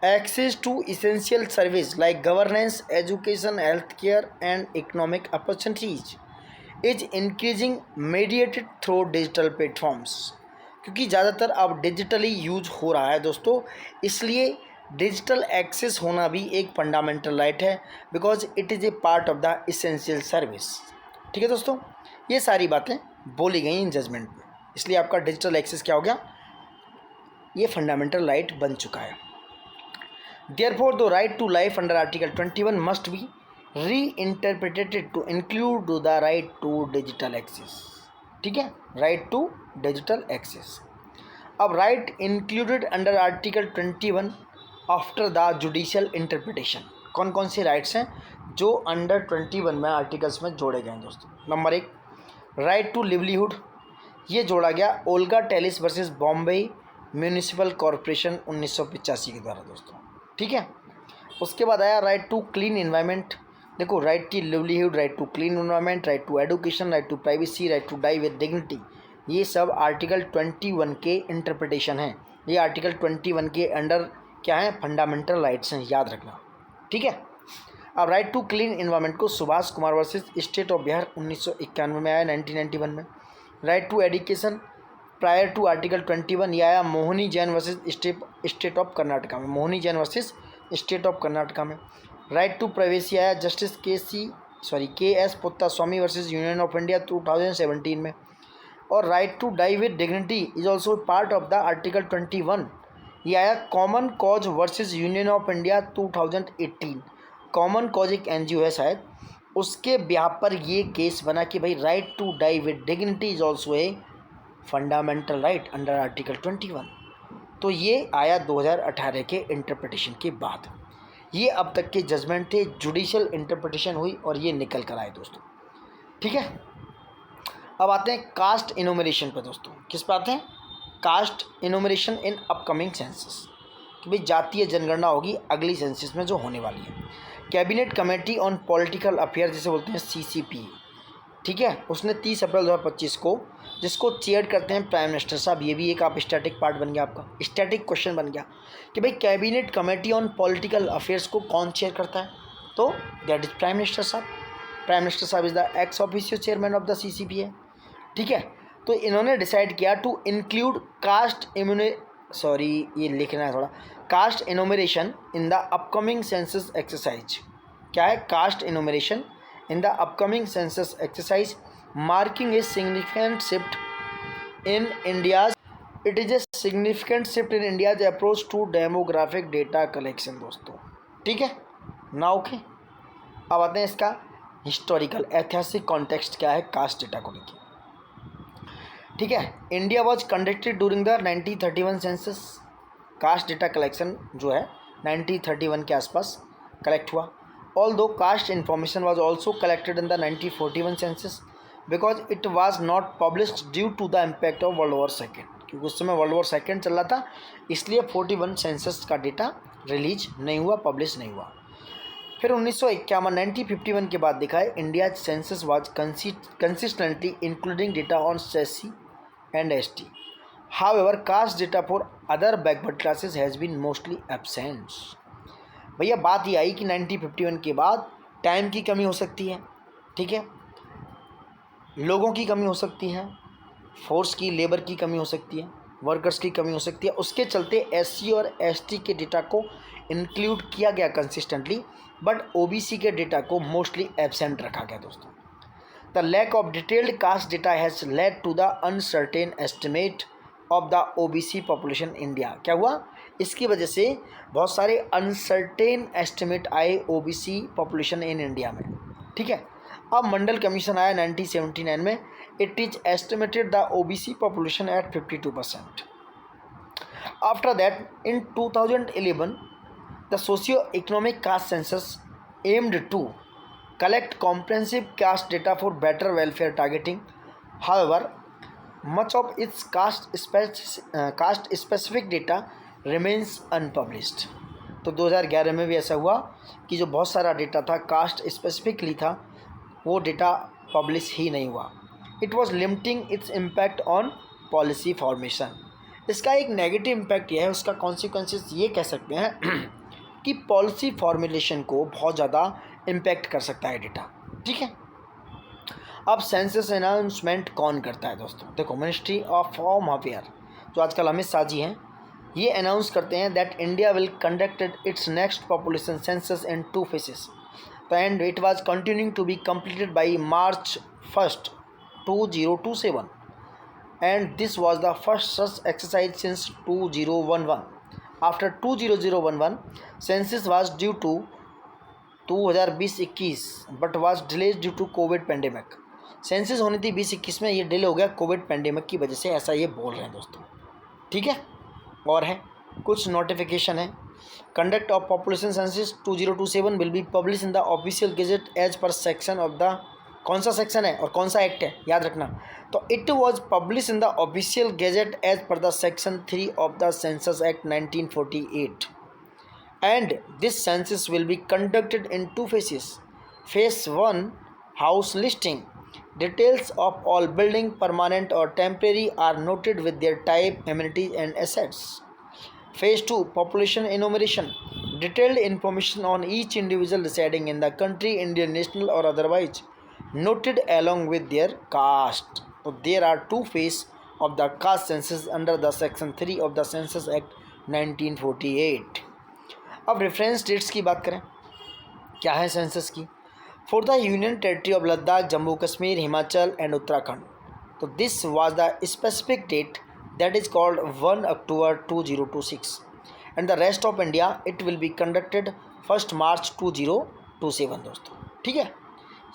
access to essential service like governance, education, healthcare and economic opportunities is increasing mediated through digital platforms। क्योंकि ज़्यादातर अब digitally use हो रहा है दोस्तों, इसलिए digital access होना भी एक फंडामेंटल राइट है because it is A part of the essential service. ठीक है दोस्तों, ये सारी बातें बोली गई इन जजमेंट में, इसलिए आपका डिजिटल एक्सेस क्या हो गया, ये फंडामेंटल राइट बन चुका है। Therefore, the right to life under Article 21 must be reinterpreted to include the right to digital access। ठीक है, right to digital access। अब right included under Article 21 after the judicial interpretation, कौन कौन से rights हैं जो अंडर 21 में articles में जोड़े गए हैं दोस्तों? नंबर 1 राइट टू लिवलीहुड, ये जोड़ा गया Olga Tellis versus Bombay municipal corporation 1985 के द्वारा दोस्तों। ठीक है, उसके बाद आया राइट टू क्लीन इन्वायरमेंट। देखो, right to livelihood, right to clean environment, right to education, right to privacy, right to die with dignity, ये सब आर्टिकल 21 के इंटरप्रिटेशन हैं। ये आर्टिकल 21 के अंडर क्या है, फंडामेंटल राइट्स हैं, याद रखना। ठीक है, अब राइट टू क्लीन इन्वायरमेंट को Subhash Kumar versus State of Bihar 1991 में आया, 1991 में। Right to education prior to article 21 ये आया Mohini Jain versus State of Karnataka में, Mohini Jain versus State of Karnataka में। राइट टू प्राइवेसी आया Justice KS Puttaswamy versus Union of India 2017 में। और right to die with dignity is also part of the article 21, ये आया Common Cause versus Union of India 2018। Common cause एक NGO है शायद, उसके ब्याह पर ये केस बना कि भाई right to die with dignity is also a fundamental right under article 21। तो ये आया 2018 के इंटरप्रिटेशन के बाद। ये अब तक के जजमेंट थे, जुडिशियल इंटरप्रिटेशन हुई और ये निकल कर आए दोस्तों। ठीक है, अब आते हैं कास्ट इनोमिनेशन पर दोस्तों। किस पर आते हैं? Cast enumeration in upcoming census, कि भाई जातीय जनगणना होगी अगली सेंसस में जो होने वाली है। Cabinet committee on political affair जिसे बोलते हैं CCP, ठीक है, उसने 30 अप्रैल 2025 को, जिसको चेयर करते हैं प्राइम मिनिस्टर साहब, ये भी एक आप स्टैटिक पार्ट बन गया, आपका स्टैटिक क्वेश्चन बन गया कि भाई cabinet committee on political affairs को कौन चेयर करता है, तो दैट इज प्राइम मिनिस्टर साहब। प्राइम मिनिस्टर साहब is the ex officio chairman of the CCP है। ठीक है, तो इन्होंने डिसाइड किया टू इंक्लूड ये लिखना है थोड़ा, caste enumeration in the upcoming census exercise. क्या है? Caste enumeration in the upcoming census exercise, marking a significant shift in India's approach to demographic data collection दोस्तों। ठीक है ना, ओके। अब आते हैं इसका हिस्टोरिकल ऐतिहासिक कॉन्टेक्स्ट क्या है कास्ट डेटा को लेकर। ठीक है। India was conducted during the 1931 census. Caste data collection जो है 1931 के आसपास कलेक्ट हुआ। Although caste information was also collected in the 1941 census because it was not published due to the impact of world war second, क्योंकि उस समय world war second चल रहा था, इसलिए 41 सेंसस का डेटा रिलीज नहीं हुआ, पब्लिश नहीं हुआ। फिर 1951 1951 के बाद दिखा है India census was consistently including data on SC and ST. However, caste data for other backward classes has been mostly absent. भैया बात ये आई कि 1951 के बाद टाइम की कमी हो सकती है, ठीक है, लोगों की कमी हो सकती है, फोर्स की, लेबर की कमी हो सकती है, वर्कर्स की कमी हो सकती है। उसके चलते SC और ST के डेटा को इंक्लूड किया गया कंसिस्टेंटली, बट OBC के डेटा को मोस्टली एब्सेंट रखा गया दोस्तों। The lack of detailed caste data has led to the uncertain estimate of the OBC population in India. क्या हुआ? इसकी वजह से बहुत सारे अनसर्टेन एस्टिमेट आए OBC पॉपुलेशन इन इंडिया में, ठीक है। अब मंडल कमीशन आया 1979 में। It is estimated the OBC population at 52%। After that in 2011 the socio economic caste census aimed to collect comprehensive caste data for better welfare targeting. However, much of its caste specific data remains unpublished. तो 2011 में भी ऐसा हुआ कि जो बहुत सारा data था कास्ट स्पेसिफिकली था, वो डेटा पब्लिश ही नहीं हुआ। It was limiting its impact on policy formation. इसका एक नेगेटिव इम्पैक्ट यह है, उसका कॉन्सिक्वेंसेस ये कह सकते हैं कि पॉलिसी फॉर्मुलेशन को बहुत ज़्यादा इम्पैक्ट कर सकता है डेटा, ठीक है। अब सेंसस अनाउंसमेंट कौन करता है दोस्तों? देखो, मिनिस्ट्री ऑफ होम अफेयर जो आजकल अमित शाह जी हैं, ये अनाउंस करते हैं that India will conducted its next population census in 2 phases and it was continuing to be completed by March 1st 2027 and this was the first such exercise since 2011। After 2011 census was due to 2020-21 but was delays due to Covid pandemic. Census होनी थी 2021 में, ये delay हो गया Covid pandemic की वजह से, ऐसा ये बोल रहे हैं दोस्तों, ठीक है। और है कुछ नोटिफिकेशन है। Conduct of population census 2027 will be publish in the official gazette as per section of the, कौन सा सेक्शन है और कौन सा एक्ट है याद रखना। तो it was publish in the official gazette as per the section 3 of the census act 1948 and this census will be conducted in 2 phases. Phase 1 house listing. Details of all building, permanent or temporary, are noted with their type, amenities and assets. Phase 2 population enumeration. Detailed information on each individual residing in the country, Indian national or otherwise, noted along with their caste. So there are 2 phases of the caste census under the section 3 of the Census Act 1948. अब reference dates की बात करें, क्या है census की? For the union territory of Ladakh, Jammu Kashmir, Himachal and Uttarakhand, तो this was the specific date that is called 1 October 2026 and the rest of India it will be conducted 1 March 2027 दोस्तों, ठीक है।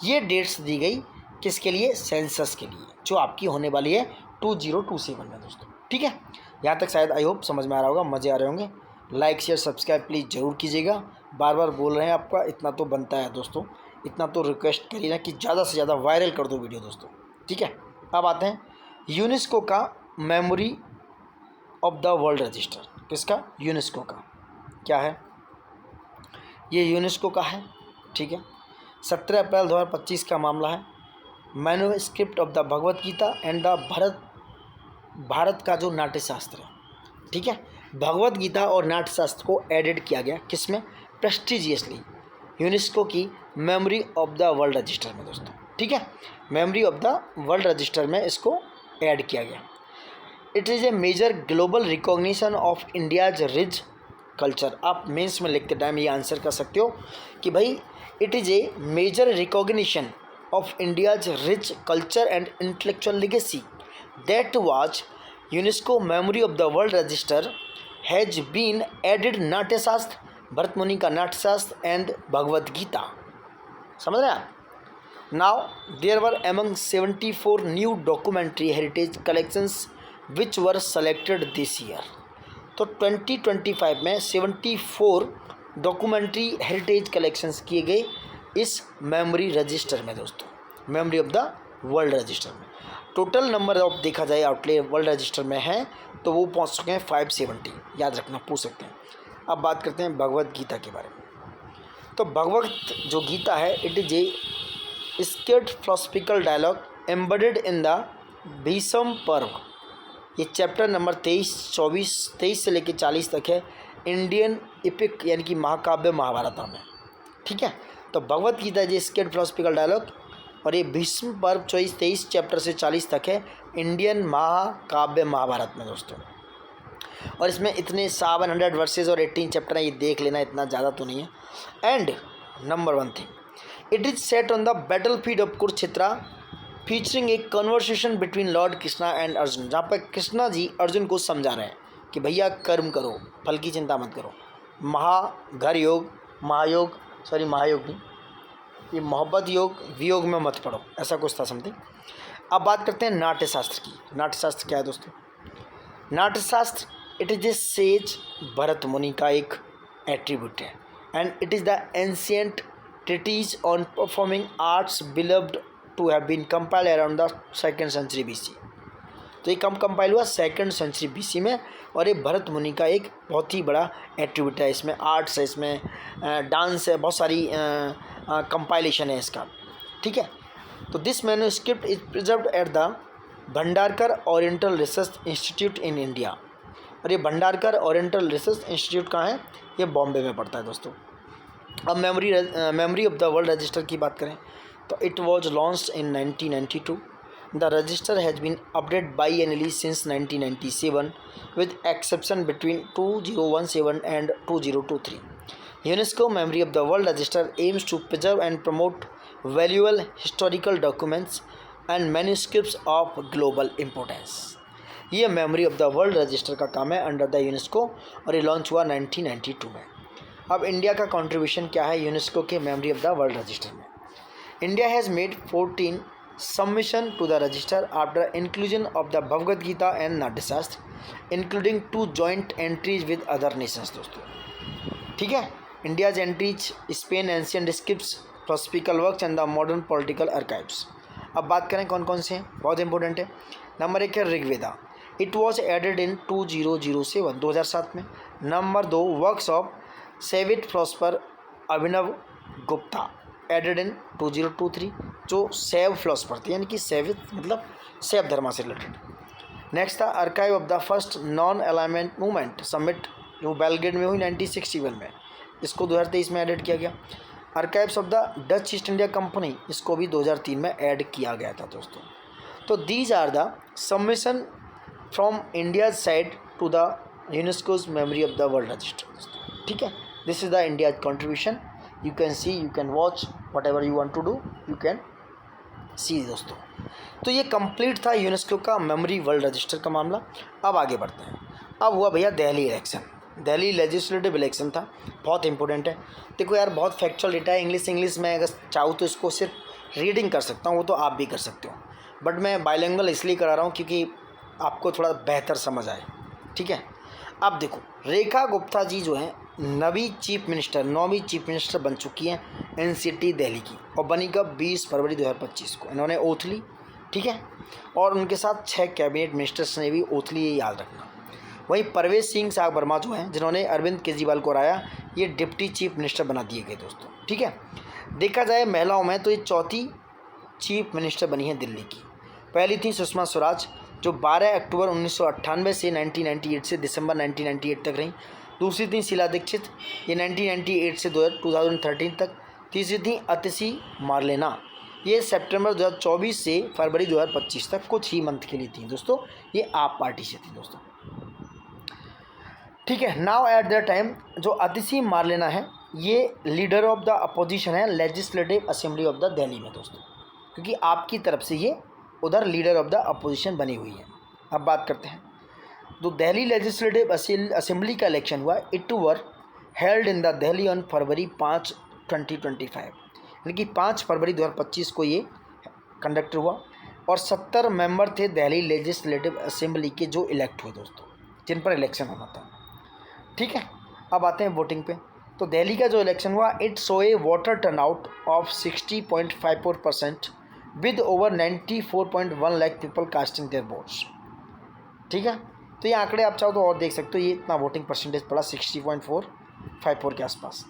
ये डेट्स दी गई किसके लिए? सेंसस के लिए, जो आपकी होने वाली है 2027 में दोस्तों, ठीक है। यहाँ तक शायद आई होप समझ में आ रहा होगा, मज़े आ रहे होंगे। लाइक शेयर सब्सक्राइब प्लीज़ ज़रूर कीजिएगा। बार बार बोल रहे हैं, आपका इतना तो बनता है दोस्तों, इतना तो रिक्वेस्ट करिए ना कि ज़्यादा से ज़्यादा वायरल कर दो वीडियो दोस्तों, ठीक है। अब आते हैं यूनेस्को का memory of the world register. किसका? यूनेस्को का। क्या है ये? यूनेस्को का है, ठीक है। 17 अप्रैल 2025 का मामला है। Manuscript of the Bhagavad Gita and the Bharat का जो नाट्यशास्त्र है, ठीक है, भगवत गीता और नाट्यशास्त्र को एडिट किया गया किसमें? प्रेस्टिजियसली यूनेस्को की memory of the world register में दोस्तों, ठीक है। Memory of the world register में इसको ऐड किया गया। It is a major global recognition of India's rich culture. आप मेंस में लिखते टाइम ये आंसर कर सकते हो कि भाई it is a major recognition of India's rich culture and intellectual legacy that was UNESCO memory of the world register has been added Natyashastra, Bharat Muni का नाट्यशास्त्र एंड भगवत गीता। समझ रहे हैं आप? Now there were among 74 new documentary heritage collections which were selected this year. तो 2025 में 74 documentary heritage collections किए गए इस मेमोरी रजिस्टर में दोस्तों, memory of the world register में। टोटल नंबर ऑफ देखा जाए आउटले वर्ल्ड रजिस्टर में है तो वो पहुंच चुके हैं 570, याद रखना, पूछ सकते हैं। अब बात करते हैं भगवत गीता के बारे में। तो भगवत जो गीता है it is a sacred philosophical dialogue embedded in the Bhishma Parva. ये चैप्टर नंबर 23 से लेकर 40 तक है इंडियन इपिक यानी कि महाकाव्य महाभारत में, ठीक है। तो भगवत गीता जो स्केर्ड फिलोसफिकल डायलॉग और ये भीष्म पर्व 23 चैप्टर से 40 तक है इंडियन महाकाव्य महाभारत में दोस्तों। और इसमें इतने 700 वर्सेज और 18 चैप्टर हैं, ये देख लेना, इतना ज़्यादा तो नहीं है। And number 1 thing, it is set on the battle field of Kurukshetra featuring A conversation between Lord Krishna and Arjun, जहाँ पर कृष्णा जी अर्जुन को समझा रहे हैं कि भैया कर्म करो, फल की चिंता मत करो। घर योग, महायोग नहीं, ये मोहब्बत योग वियोग में मत पड़ो, ऐसा कुछ था समथिंग। अब बात करते हैं नाट्यशास्त्र की। नाट्यशास्त्र क्या है दोस्तों? Natyashastra it is a sage Bharat Muni का एक एट्रीब्यूट है and it is the ancient treatise on performing arts believed to have been compiled around the 2nd century BC। तो ये कब कंपाइल हुआ? 2nd सेंचुरी BC में। और ये भरत मुनि का एक बहुत ही बड़ा एट्रीब्यूट है, इसमें आर्ट्स है, इसमें डांस है, बहुत सारी कंपाइलेशन है इसका, ठीक है। तो this manuscript is preserved at the Bhandarkar oriental research institute in India. और ये भंडारकर ओरिएंटल रिसर्च इंस्टीट्यूट कहाँ है? ये बॉम्बे में पड़ता है दोस्तों। अब memory of the world register की बात करें तो it was launched in 1992। The register has been updated biannually since 1997 with exception between 2017 and 2023. UNESCO Memory of the World Register aims to preserve and promote valuable historical documents and manuscripts of global importance. ये memory of the world register का काम है under the UNESCO और ये launch हुआ 1992 में। अब India का कंट्रीब्यूशन क्या है यूनेस्को के Memory of the world register में? India has made 14 submission to the register after inclusion of the Bhagavad Gita and Natyashastra, including 2 joint entries with other nations दोस्तों, ठीक है। India's entries Spain ancient scripts, philosophical works and the modern political archives। अब बात करें कौन कौन से हैं, बहुत इंपॉर्टेंट है। नंबर 1 है Rigveda, it was added in 2007 में। Number 2 works of Shaivite philosopher Abhinav Gupta added in 2023, जो शैव फिलोसफर थे, यानी कि शैवित मतलब शैव धर्मा से रिलेटेड। नेक्स्ट था archive of the first non alignment movement summit जो बेलग्रेड में हुई 1961 में, इसको 2023 में ऐड किया गया। Archives of the Dutch east India company, इसको भी 2003 में ऐड किया गया था दोस्तों। तो these are the submission from India side to the UNESCO's memory of the world register, ठीक है। This is the India contribution. You can see, you can watch whatever you want to do, you can see दोस्तों। तो ये complete था UNESCO का memory world register का मामला। अब आगे बढ़ते हैं। अब हुआ भैया Delhi election, Delhi legislative election था, बहुत इंपॉर्टेंट है। देखो यार बहुत फैक्चुअल डेटा है, इंग्लिश में अगर चाहूँ तो इसको सिर्फ रीडिंग कर सकता हूँ, वो तो आप भी कर सकते हो, बट मैं बाइलिंगुअल इसलिए करा रहा हूँ क्योंकि आपको थोड़ा बेहतर समझ आए, ठीक है। अब देखो रेखा गुप्ता जी जो हैं 9वीं चीफ मिनिस्टर बन चुकी हैं NCT दिल्ली की, और बनी कब? 20 फरवरी 2025 को इन्होंने ओथ ली, ठीक है। और उनके साथ 6 कैबिनेट मिनिस्टर्स ने भी ओथ ली, ये याद रखना। वहीं परवेज सिंह साग वर्मा जो हैं जिन्होंने अरविंद केजरीवाल को हराया, ये डिप्टी चीफ मिनिस्टर बना दिए गए दोस्तों, ठीक है। देखा जाए महिलाओं में तो ये 4थी चीफ मिनिस्टर बनी है दिल्ली की। पहली थी सुषमा स्वराज जो 12 अक्टूबर 1998 से 1998 से दिसंबर 1998 तक रहीं। दूसरी थी शीला दीक्षित, ये 1998 से 2013 तक। तीसरी थी अतिशी मार्लेना, ये सितंबर 2024 से फरवरी 2025 तक कुछ ही मंथ के लिए थी दोस्तों, ये आप पार्टी से थी दोस्तों, ठीक है। नाउ एट द टाइम जो अतिशी मार्लेना है ये लीडर ऑफ द अपोजिशन है legislative assembly of the Delhi में दोस्तों, क्योंकि आपकी तरफ से ये उधर लीडर ऑफ द अपोजिशन बनी हुई है। अब बात करते हैं तो दिल्ली लेजिस्लेटिव असेंबली का इलेक्शन हुआ, it were held in the Delhi on फरवरी 5, 2025। यानी कि 5 फरवरी 2025 को ये कंडक्ट हुआ। और 70 मेंबर थे दिल्ली लेजिस्लेटिव असेंबली के जो इलेक्ट हुए दोस्तों, जिन पर इलेक्शन होना था। ठीक है, अब आते हैं वोटिंग पे। तो दिल्ली का जो इलेक्शन हुआ, it show A voter turnout of 60.54% with over 94.1 lakh people casting there votes. ठीक है, तो ये आंकड़े आप चाहो तो और देख सकते हो, ये इतना वोटिंग परसेंटेज पड़ा 60.454 के आसपास।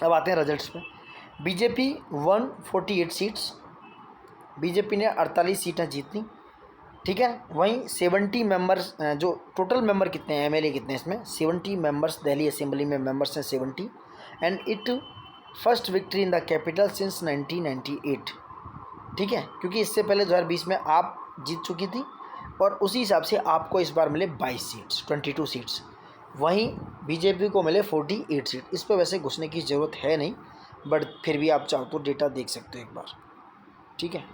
अब आते हैं रिजल्ट्स पे। बीजेपी 148 सीट्स, बीजेपी ने 48 सीटें जीती। ठीक है, वहीं 70 मेंबर्स, जो टोटल मेंबर कितने हैं, एमएलए कितने हैं इसमें, 70 मेंबर्स दिल्ली असेंबली में मेंबर्स हैं 70। And it first victory in the capital since 1998। ठीक है, क्योंकि इससे पहले 2020 में आप जीत चुकी थी और उसी हिसाब से आपको इस बार मिले 22 सीट्स, 22 सीट्स। वहीं बीजेपी को मिले 48 सीट। इस पर वैसे घुसने की ज़रूरत है नहीं, बट फिर भी आप चाहो तो डेटा देख सकते हो एक बार। ठीक है,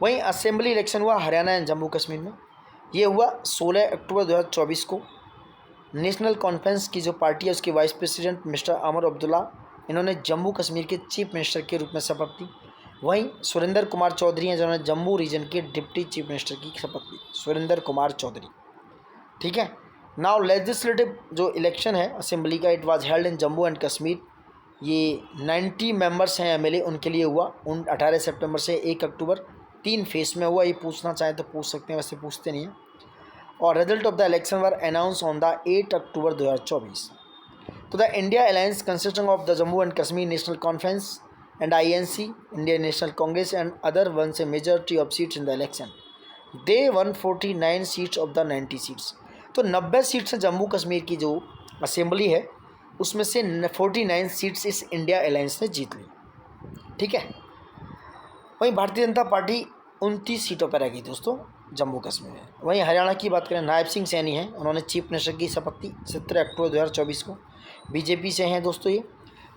वहीं असेंबली इलेक्शन हुआ हरियाणा एंड जम्मू कश्मीर में। ये हुआ 16 अक्टूबर 2024 को। नेशनल कॉन्फ्रेंस की जो पार्टी है उसके वाइस प्रेसिडेंट मिस्टर अमर अब्दुल्ला, इन्होंने जम्मू कश्मीर के चीफ मिनिस्टर के रूप में शपथ ली। वहीं सुरेंद्र कुमार चौधरी हैं जिन्होंने जम्मू रीजन के डिप्टी चीफ मिनिस्टर की शपथ ली, सुरेंद्र कुमार चौधरी। ठीक है, नाउ लेजिस्लेटिव जो इलेक्शन है असेंबली का, it was held in Jammu and Kashmir. ये 90 मेंबर्स हैं एमएलए, उनके लिए हुआ 18 सितंबर से 1 अक्टूबर, 3 फेस में हुआ। ये पूछना चाहें तो पूछ सकते हैं, वैसे पूछते नहीं हैं। और result of the election were announce on the 8 October 2024। तो the India alliance consisting of the Jammu and Kashmir National Conference and INC, Indian National Congress and other won से majority of seats in the election. They won 49 seats of the 90 seats. तो 90 seats हैं जम्मू कश्मीर की जो assembly है, उसमें से 49 seats इस India alliance ने जीत ली। ठीक है, वहीं भारतीय जनता पार्टी 29 सीटों पर रह गई दोस्तों जम्मू कश्मीर में। वहीं हरियाणा की बात करें, नायब सिंह सैनी हैं, उन्होंने चीफ मिनिस्टर की शपथ ली 17 अक्टूबर 2024 को। बीजेपी से हैं दोस्तों ये।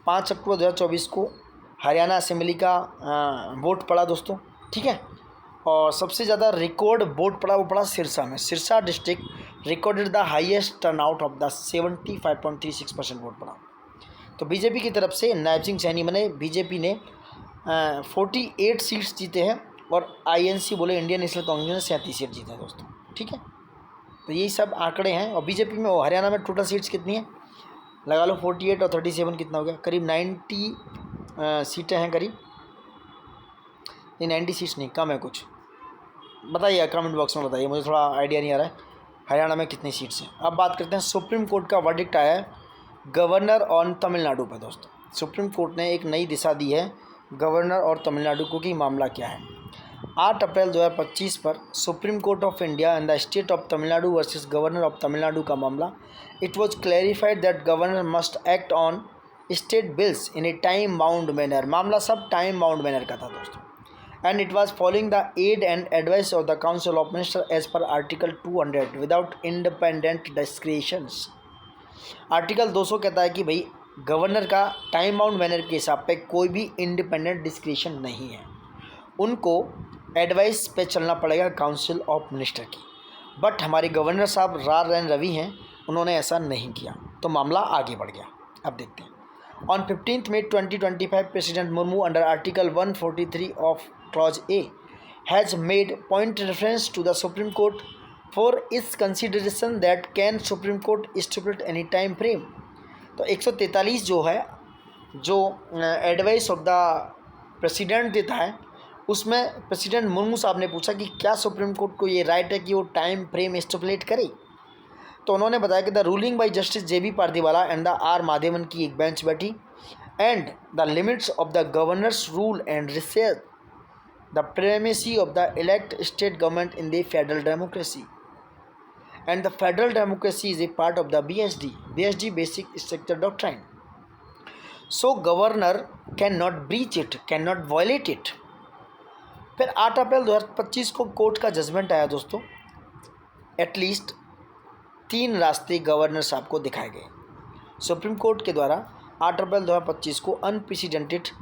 5 अक्टूबर 2024 को हरियाणा असेंबली का वोट पड़ा दोस्तों। ठीक है, और सबसे ज़्यादा रिकॉर्ड वोट पड़ा वो पड़ा सिरसा में। Sirsa district recorded the highest turnout of the 75.36% vote पड़ा। तो बीजेपी की तरफ से नायब सिंह सैनी बने। बीजेपी ने 48 सीट्स जीते हैं और INC बोले इंडियन नेशनल कांग्रेस ने 37 सीट जीते हैं दोस्तों। ठीक है, तो यही सब आंकड़े हैं। और बीजेपी में हरियाणा में टोटल सीट्स कितनी हैं लगा लो, 48 और 37 कितना हो गया, करीब 90 सीटें हैं करीब। ये 90 सीट्स नहीं, कम है कुछ, बताइए कमेंट बॉक्स में बताइए, मुझे थोड़ा आइडिया नहीं आ रहा है हरियाणा में कितनी सीट्स हैं। अब बात करते हैं, सुप्रीम कोर्ट का वर्डिक्ट आया है गवर्नर ऑन तमिलनाडु पर दोस्तों। सुप्रीम कोर्ट ने एक नई दिशा दी है गवर्नर और तमिलनाडु को कि मामला क्या है। 8 अप्रैल 2025 पर supreme court of India and the state of Tamil Nadu versus governor of Tamil Nadu का मामला, it was clarified that governor must act on state bills in a time bound manner. मामला सब टाइम बाउंड मैनर का था दोस्तों। And it was following the aid and advice of the council of minister as per article 200 without independent discretions. Article 200 कहता है कि भाई governor का टाइम बाउंड मैनर के हिसाब पे कोई भी इंडिपेंडेंट डिस्क्रिशन नहीं है, उनको एडवाइस पे चलना पड़ेगा काउंसिल ऑफ मिनिस्टर की। बट हमारे गवर्नर साहब रार रैन रवि हैं, उन्होंने ऐसा नहीं किया, तो मामला आगे बढ़ गया। अब देखते हैं। On 15 May 2025 President Murmu under article 143 of clause A has made point reference to the supreme court for his consideration that can Supreme Court stipulate any time frame. तो 143 जो है, जो एडवाइस ऑफ द प्रेसिडेंट देता है, उसमें president Murmu साहब ने पूछा कि क्या सुप्रीम कोर्ट को ये राइट है कि वो टाइम फ्रेम स्टिपुलेट करे। तो उन्होंने बताया कि the ruling by Justice JB Pardiwala and the R Madhavan की एक बेंच बैठी and the limits of the governor's rule and reset the primacy of the elect state government in the federal democracy and the federal democracy is a part of the BSD basic structure doctrine. So governor cannot breach it, cannot violate it. फिर 8 April 2025 को court का judgement आया दोस्तों। At least 3 रास्ते governor साहब को दिखाए गए सुप्रीम कोर्ट के द्वारा। 8 अप्रैल 2025 को अनप्रेसिडेंटेड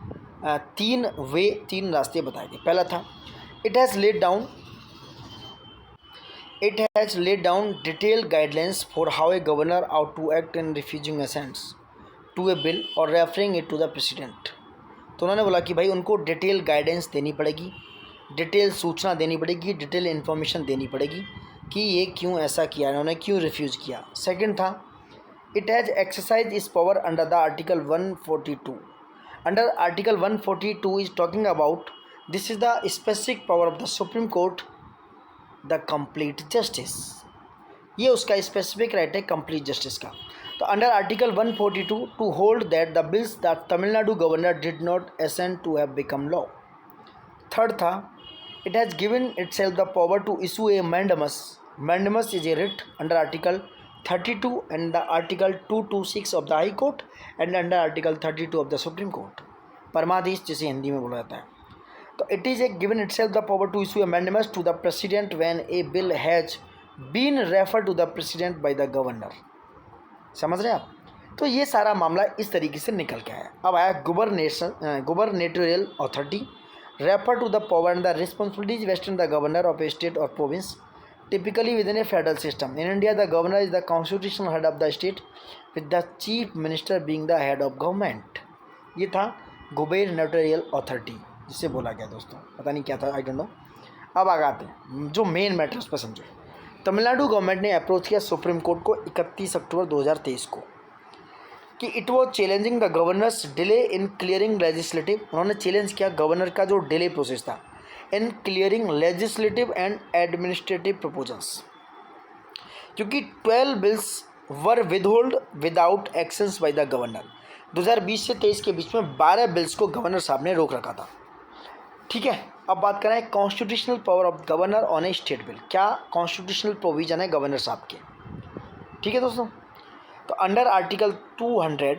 3 रास्ते बताए गए। पहला था, it has laid down detailed guidelines for how a governor ought to act in refusing assents to a bill or referring it to the president. तो उन्होंने बोला कि भाई उनको डिटेल गाइडेंस देनी पड़ेगी, डिटेल सूचना देनी पड़ेगी, डिटेल इन्फॉर्मेशन देनी पड़ेगी कि ये क्यों ऐसा किया, इन्होंने क्यों रिफ्यूज़ किया। सेकंड था, it has exercise its power under the article 142। Under article 142 is talking about this is the specific power of the supreme Court the complete justice. ये उसका स्पेसिफिक राइट है कंप्लीट जस्टिस का। तो under article 142 to hold that the bills that Tamil Nadu governor did not assent to have become law. Third था, it has given itself the power to issue a mandamus. Mandamus is a writ under Article 32 and the Article 226 of the High Court and under Article 32 of the Supreme Court. परमादेश जिसे हिंदी में बोला जाता है। तो it is A given itself the power to issue a mandamus to the president when a bill has been referred to the president by the governor। समझ रहे हैं आप? तो ये सारा मामला इस तरीके से निकल के आया। अब आया गुबरनेटोरियल authority refer to the power and the responsibilities vested in the governor of a state or province, typically within a federal system. In India, the governor is the constitutional head of the state, with the chief minister being the head of government. ये था गुबरनेटोरियल authority जिसे बोला गया दोस्तों, पता नहीं क्या था, आई डोंट नो। अब आगे आते हैं जो मेन मैटर्स पर समझो। तमिलनाडु गवर्नमेंट ने अप्रोच किया सुप्रीम कोर्ट को 31 अक्टूबर 2023 को कि it was challenging the governors delay in clearing legislative. उन्होंने चैलेंज किया गवर्नर का जो डिले प्रोसेस था इन clearing legislative and administrative proposals, क्योंकि 12 bills were withhold without actions bye the governor. 2020 से 23 के बीच में 12 बिल्स को गवर्नर साहब ने रोक रखा था। ठीक है, अब बात करें constitutional power of governor on a state bill. क्या कॉन्स्टिट्यूशनल प्रोविजन है गवर्नर साहब के? ठीक है दोस्तों, तो under article 200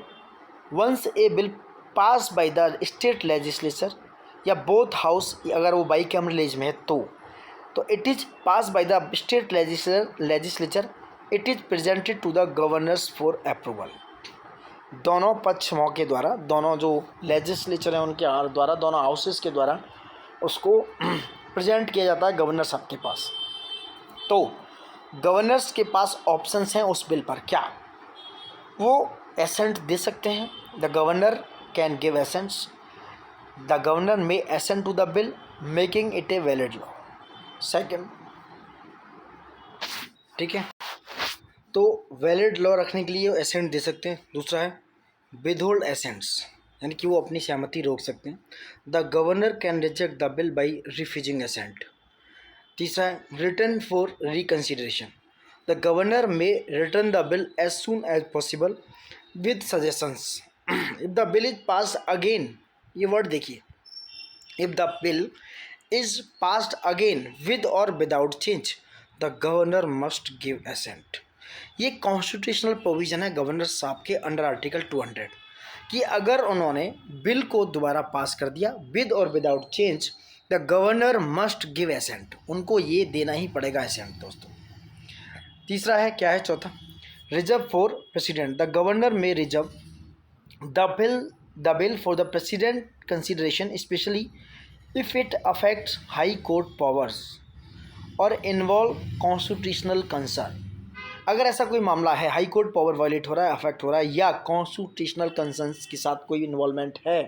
once a bill pass by the state legislature या बोथ हाउस, अगर वो बाई कैमरल में है तो it is pass by the state legislature it is presented to the governors for approval. दोनों पक्षों के द्वारा, दोनों जो लेजिस्लेचर हैं उनके द्वारा, दोनों हाउसेस के द्वारा उसको प्रेजेंट किया जाता है गवर्नर साहब के पास। तो गवर्नर्स के पास ऑप्शंस हैं उस बिल पर, क्या वो एसेंट दे सकते हैं? The governor can give assents, the governor may assent to the bill making it a valid law. Second, ठीक है, तो वैलिड लॉ रखने के लिए एसेंट दे सकते हैं। दूसरा है विदहोल्ड एसेंट्स, यानी कि वो अपनी सहमति रोक सकते हैं। The governor can reject the bill by refusing assent. तीसरा है return for reconsideration, the governor may return the bill as soon as possible with suggestions. If the bill is pass again, ये वर्ड देखिए, if the bill is passed again with और without change the governor must give assent. ये constitutional provision है governor साहब के under article 200 कि अगर उन्होंने बिल को दोबारा पास कर दिया विद और without change the governor must give assent, उनको ये देना ही पड़ेगा एसेंट दोस्तों। तीसरा है, क्या है चौथा, reserve for president, the governor may reserve the bill for the president consideration specially if it affects high court powers और इन्वॉल्व कॉन्स्टिट्यूशनल कंसर्न। अगर ऐसा कोई मामला है, हाई कोर्ट पावर वायलेट हो रहा है, अफेक्ट हो रहा है या कॉन्स्टिट्यूशनल कंसर्न्स के साथ कोई इन्वॉल्वमेंट है,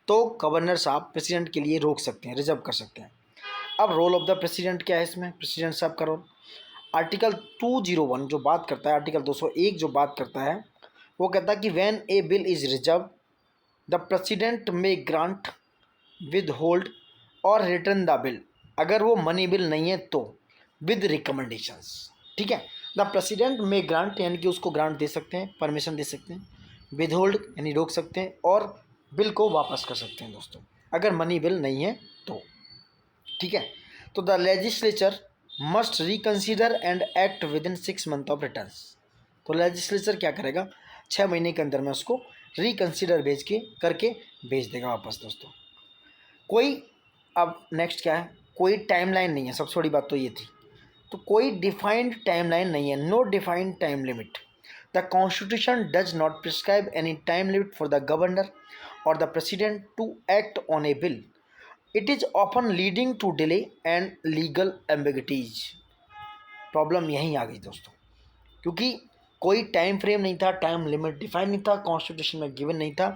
तो गवर्नर साहब प्रेसिडेंट के लिए रोक सकते हैं, रिजर्व कर सकते हैं। अब रोल ऑफ द प्रेसिडेंट क्या है इसमें? प्रेसिडेंट साहब का रोल आर्टिकल 201 जो बात करता है, आर्टिकल 201 जो बात करता है, वो कहता है कि when a bill is reserve the president में ग्रांट विद होल्ड और रिटर्न द बिल। अगर वो मनी बिल नहीं है तो विद रिकमेंडेशंस। ठीक है, द प्रेसिडेंट में ग्रांट यानी कि उसको ग्रांट दे सकते हैं, परमिशन दे सकते हैं, विद होल्ड यानी रोक सकते हैं और बिल को वापस कर सकते हैं दोस्तों, अगर मनी बिल नहीं है तो। ठीक है, तो the legislature must reconsider and act with in 6 month of returns. तो लेजिस्लेचर क्या करेगा, 6 महीने के अंदर में उसको रिकन्सिडर करके भेज देगा वापस दोस्तों। कोई, अब नेक्स्ट क्या है, कोई टाइमलाइन नहीं है, सबसे बड़ी बात तो ये थी। तो कोई डिफाइंड टाइमलाइन नहीं है, no defined time limit. The constitution does not prescribe any time limit for the governor और the president to act on a bill. It is often leading to delay and legal ambiguities. Problem यहीं आ गई दोस्तों, क्योंकि कोई time frame नहीं था, time limit define नहीं था, कॉन्स्टिट्यूशन में गिवन नहीं था,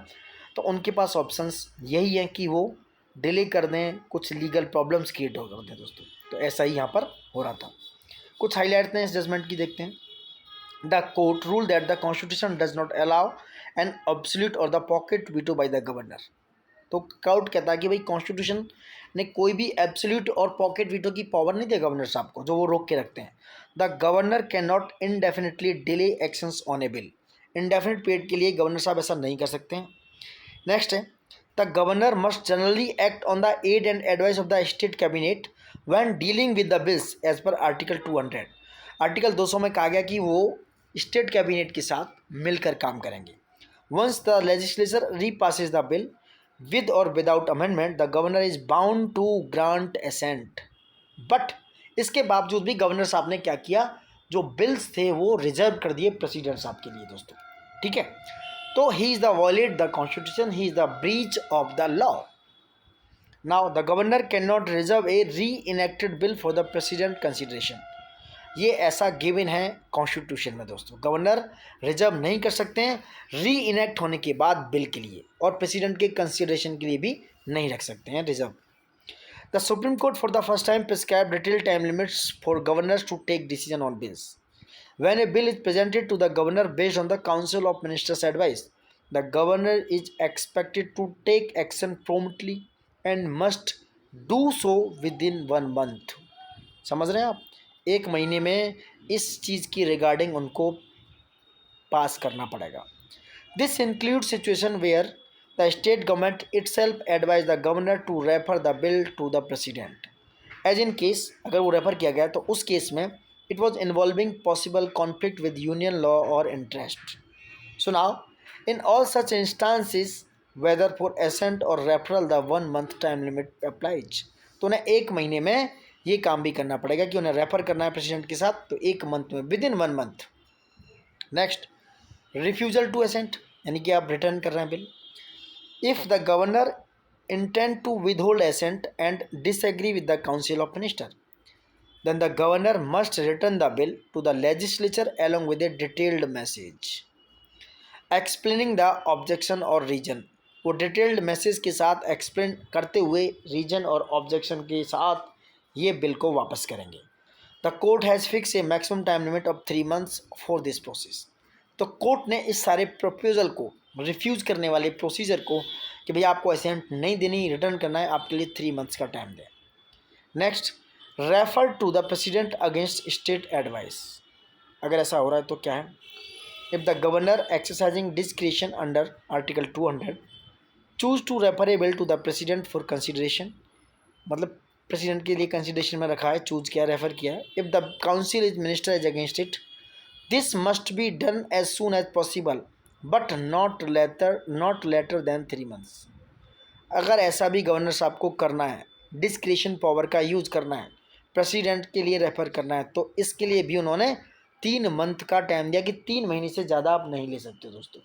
तो उनके पास ऑप्शंस यही हैं कि वो डिले कर दें, कुछ लीगल प्रॉब्लम्स क्रिएट हो कर दें दोस्तों। तो ऐसा ही यहाँ पर हो रहा था। कुछ हाईलाइट हैं इस जजमेंट की, देखते हैं। The court rule that the constitution does not allow an absolute और the pocket veto by the governor. तो कोर्ट कहता है कि भाई कॉन्स्टिट्यूशन ने कोई भी एब्सोल्यूट और पॉकेट वीटो की पावर नहीं दिया गवर्नर साहब को, जो वो रोक के रखते हैं। The governor can not indefinitely delay actions on a bill. Indefinite period के लिए गवर्नर साहब ऐसा नहीं कर सकते हैं। नेक्स्ट है, the governor must generally act on the aid and advice of the state cabinet when dealing with the bills as per article 200। Article 200 में कहा गया कि वो स्टेट कैबिनेट के साथ मिलकर काम करेंगे। Once the legislature repasses the bill with or without amendment, the governor is bound to grant assent। But इसके बावजूद भी गवर्नर साहब ने क्या किया, जो बिल्स थे वो रिजर्व कर दिए प्रेसिडेंट साहब के लिए दोस्तों। ठीक है, तो he is the violate the constitution, he is the breach of the law. Now the governor can not reserve a re-enacted bill for the president consideration. ये ऐसा गिवन है कॉन्स्टिट्यूशन में दोस्तों, गवर्नर रिजर्व नहीं कर सकते हैं री इनेक्ट होने के बाद बिल के लिए, और प्रेसिडेंट के कंसिडरेशन के लिए भी नहीं रख सकते हैं reserve. The supreme court for the first time prescribe detail time limits for governors to take decision on bills. When a bill is presented to the governor based on the council of ministers advice, the governor is expected to take action promptly and must do so with in 1 month। समझ रहे हैं आप, 1 महीने में इस चीज़ की regarding उनको पास करना पड़ेगा। This include situation where the state government itself advise the governor to refer the bill to the president. As in case, अगर वो रेफर किया गया तो उस केस में it was involving possible conflict with union law और interest. So now in all such instances whether for assent और referral the 1 month time limit applies. तो उन्हें 1 महीने में ये काम भी करना पड़ेगा कि उन्हें रेफर करना है प्रेसिडेंट के साथ, तो 1 month में, with in 1 month। Next, refusal to assent, यानी कि आप रिटर्न कर रहे हैं bill. If the governor intend to withhold assent and disagree with the council of minister, then the governor must return the bill to the legislature along with a detailed message explaining the objection और reason. वो detailed message के साथ explain करते हुए reason और objection के साथ ये बिल को वापस करेंगे। The court has fix a maximum time limit of 3 months for this process. तो कोर्ट ने इस सारे प्रपोजल को, रिफ्यूज़ करने वाले प्रोसीजर को, कि भाई आपको एसेंट नहीं देनी, रिटर्न करना है, आपके लिए 3 months का टाइम दें। Next, refer to the president against state advice. अगर ऐसा हो रहा है तो क्या है, if the governor exercising discretion under article 200 choose to refer a bill to the president for consideration, मतलब प्रेसिडेंट के लिए कंसिडरेशन में रखा है, चूज किया, रेफर किया। If the council is minister is against it, this must be done as soon as possible but not later than 3 months। अगर ऐसा भी गवर्नर साहब को करना है, डिस्क्रिशन पावर का यूज़ करना है, प्रेसिडेंट के लिए रेफर करना है, तो इसके लिए भी उन्होंने 3 month का टाइम दिया कि 3 महीने से ज़्यादा आप नहीं ले सकते दोस्तों।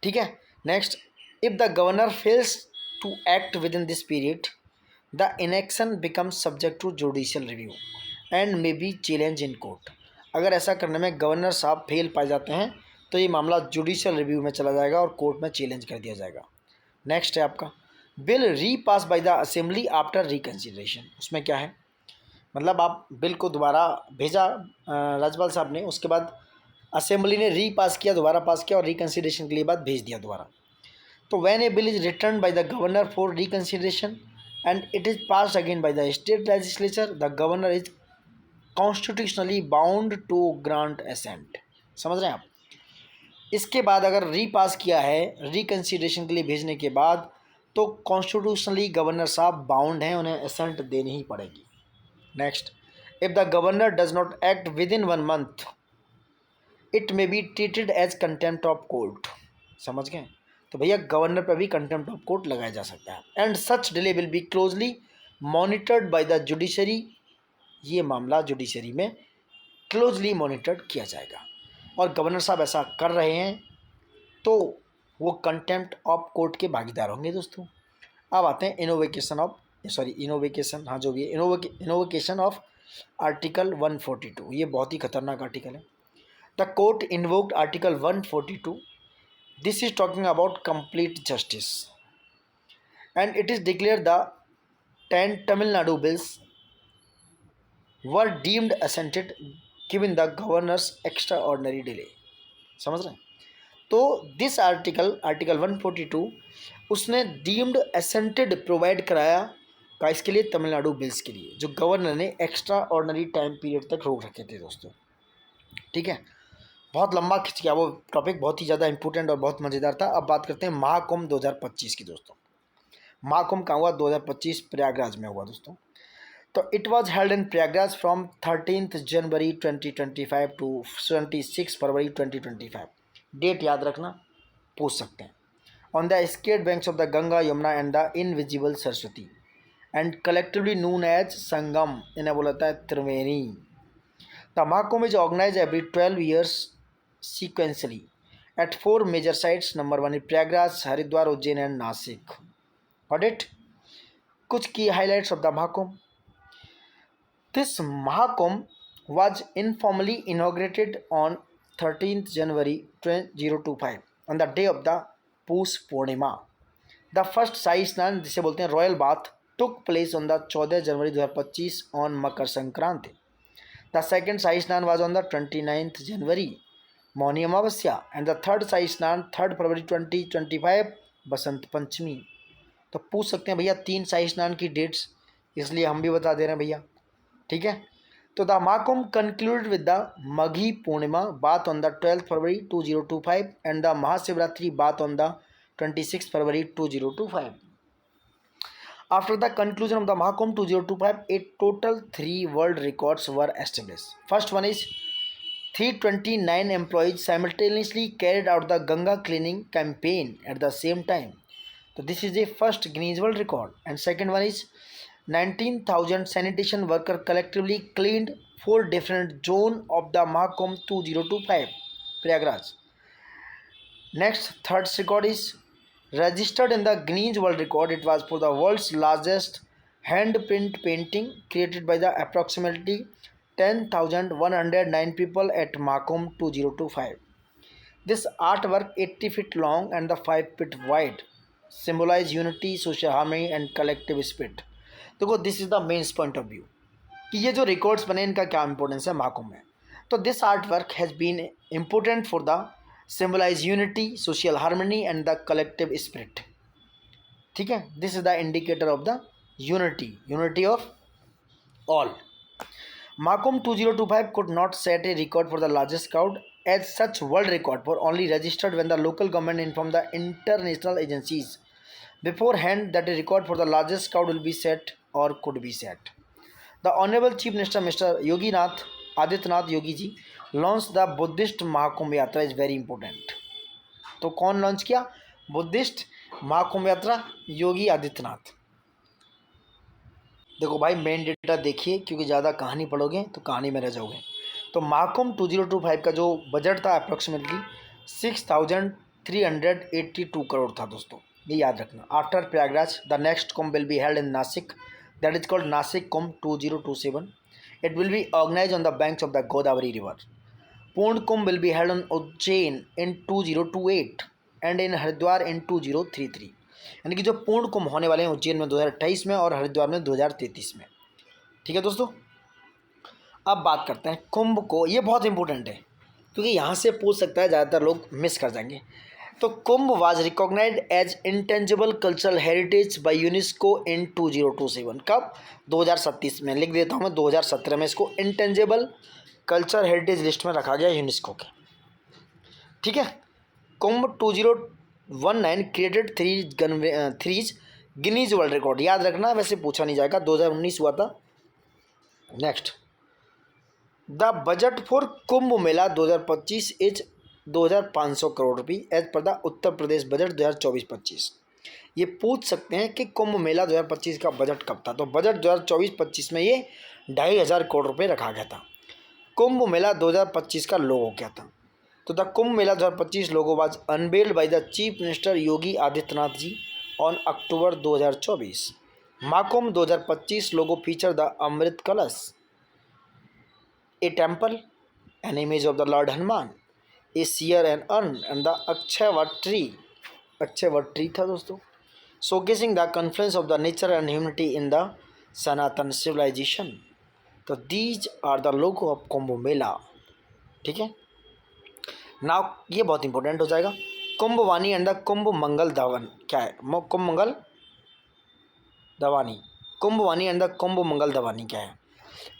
ठीक है, next, if the governor fails to act with in this period, the inaction becomes subject to judicial review and may be challenge in court. अगर ऐसा करने में गवर्नर साहब फेल पाए जाते हैं तो ये मामला जुडिशियल रिव्यू में चला जाएगा और कोर्ट में चैलेंज कर दिया जाएगा। नेक्स्ट है आपका, bill repass by the assembly after reconsideration. उसमें क्या है, मतलब आप बिल को दोबारा भेजा राज्यपाल साहब ने, उसके बाद असेंबली ने रीपास किया, दोबारा पास किया, और रिकन्सिडरेशन के लिए बाद भेज दिया दोबारा। तो when a bill is return bye the governor for reconsideration and it is passed again by the state legislature, the governor is constitutionally bound to grant assent। समझ रहे हैं आप, इसके बाद अगर रीपास किया है रिकन्सिडरेशन के लिए भेजने के बाद, तो कॉन्स्टिट्यूशनली गवर्नर साहब बाउंड हैं, उन्हें असेंट देनी ही पड़ेगी। Next, if the governor does not act with in 1 month, it may be treated as contempt of court. समझ गए, तो भैया गवर्नर पर भी कंटेम्प्ट ऑफ कोर्ट लगाया जा सकता है। And such delay will be closely monitored by the judiciary, ये मामला जुडिशरी में क्लोजली मॉनिटर्ड किया जाएगा, और गवर्नर साहब ऐसा कर रहे हैं तो वो कंटेम्प्ट ऑफ कोर्ट के भागीदार होंगे दोस्तों। अब आते हैं इनोवेकेशन ऑफ आर्टिकल 142। ये बहुत ही खतरनाक आर्टिकल है। The court invoked article 142 This is talking about complete justice, and it is declared the 10 Tamil Nadu bills were deemed assented given the governor's extraordinary delay. समझ रहे हैं? तो दिस आर्टिकल 142 उसने deemed assented provide कराया का इसके लिए Tamil Nadu bills के लिए जो गवर्नर ने एक्स्ट्रा ऑर्डनरी टाइम पीरियड तक रोक रखे थे दोस्तों। ठीक है, बहुत लंबा खिंच गया वो टॉपिक, बहुत ही ज़्यादा इंपॉर्टेंट और बहुत मज़ेदार था। अब बात करते हैं महाकुंभ 2025 की दोस्तों। महाकुंभ कहाँ हुआ? 2025 प्रयागराज में हुआ दोस्तों। तो it was held in Prayagraj from 13 January 2025 to 26 February 2025। Date याद रखना, पूछ सकते हैं। On the sacred banks of the Ganga, Yamuna and the invisible Saraswati and collectively known as Sangam, इन्हें बोला जाता है Triveni. The Mahakumbh is organise every 12 years sequentially at 4 major sites. Number 1 is Prayagraj, Haridwar, Ujjain and Nashik. Audit कुछ की highlights of the Mahakumbh. This Mahakumbh was informally inaugurated on 13th January 2025 on the day of the पूस पूर्णिमा। The first शाही स्नान जिसे बोलते हैं royal bath took place on the 14 January 2025 on Makar Sankranti. The second shahi snan was on the 29th January Mauni Amavasya and the third शाही स्नान 3 फरवरी 2025 बसंत पंचमी। तो पूछ सकते हैं भैया 3 शाही स्नान की डेट्स, इसलिए हम भी बता दे रहे हैं भैया। ठीक है, तो the Mahakumbh concluded with the Maghi Purnima bath on the 12 February 2025 and the Mahashivratri bath on the 26 February 2025। After the conclusion of the Mahakumbh 2025, a total 3 world records were established. First one is 329 employees simultaneously carried out the Ganga cleaning campaign at the same time. So this is the first Guinness World Record. And second one is 19,000 sanitation workers collectively cleaned 4 different zones of the Mahakumbh 2025, Prayagraj. Next, third record is registered in the Guinness World Record. It was for the world's largest handprint painting created by the approximately 10,109 people at Mahakumbh 2025. This artwork 80 feet long and the 5 feet wide symbolize unity, social harmony and collective spirit. देखो this is the main point of view कि ये जो records बने इनका क्या importance है महाकुंभ में। तो this art work has been important for the symbolize unity, social harmony and the collective spirit. ठीक है, this is the indicator of the unity of all. Mahakumbh 2025 could not set a record for the largest crowd as such world record were only registered when the local government informed the international agencies beforehand that a record for the largest crowd will be set or could be set. The Honorable Chief Minister Mr. Yogi Adityanath Yogi ji launched the Buddhist Mahakumbh Yatra is very important. तो कौन launch किया? Buddhist Mahakumbh यात्रा योगी आदित्यनाथ। देखो भाई main data देखिए क्योंकि ज़्यादा कहानी पढ़ोगे तो कहानी में रह जाओगे। तो महाकुंभ 2025 का जो बजट था अप्रॉक्सीमेटली 6,382 करोड़ था दोस्तों, ये याद रखना। After Prayagraj the next Kumbh will be held in Nashik, that is called Nashik Kumbh 2027। It will be organise on the banks of the Godavari river. Purna Kumbh will be held on Ujjain in 2028 and in Haridwar in 2033। यानी कि जो पूर्ण कुंभ होने वाले हैं उज्जैन में 2028 में और हरिद्वार में 2033 में। ठीक है दोस्तों, अब बात करते हैं कुंभ को। ये बहुत इंपॉर्टेंट है क्योंकि यहाँ से पूछ सकता है, ज़्यादातर लोग मिस कर जाएंगे। तो Kumbh was recognised as intangible cultural heritage by UNESCO in 2027। कब? 2037 में। लिख देता हूँ मैं, 2017 में इसको इंटेंजिबल कल्चर हेरिटेज लिस्ट में रखा गया यूनेस्को के। ठीक है, कुंभ 2019 क्रिएटेड 3 गिनीज वर्ल्ड रिकॉर्ड। याद रखना, वैसे पूछा नहीं जाएगा, 2019 हुआ था। Next, the budget for Kumbh Mela 2025 is 2,500 crore रुपये as per the Uttar Pradesh budget 2024-25। ये पूछ सकते हैं कि कुंभ मेला 2025 का बजट कब था। तो बजट 2024-25 में ये 2,500 करोड़ रुपये रखा गया था। कुंभ मेला 2025 का लोगो क्या था? तो the Kumbh Mela 2025 logo was unveiled by the chief minister Yogi Adityanath ji on October 2024। Mahakumbh 2025 logo feature the amrit kalash, a temple, an image of the Lord Hanuman, a seer and urn and the Akshayavat tree था दोस्तों, showcasing the confluence of the nature and humanity in the Sanatan civilisation. तो these are the logo of Kumbh Mela. ठीक है, now ये बहुत important हो जाएगा। कुंभ वाणी and the Kumbh मंगल धवन क्या है? कुंभ मंगल धवानी, कुंभ वाणी एंड द कुंभ मंगल धवानी क्या है?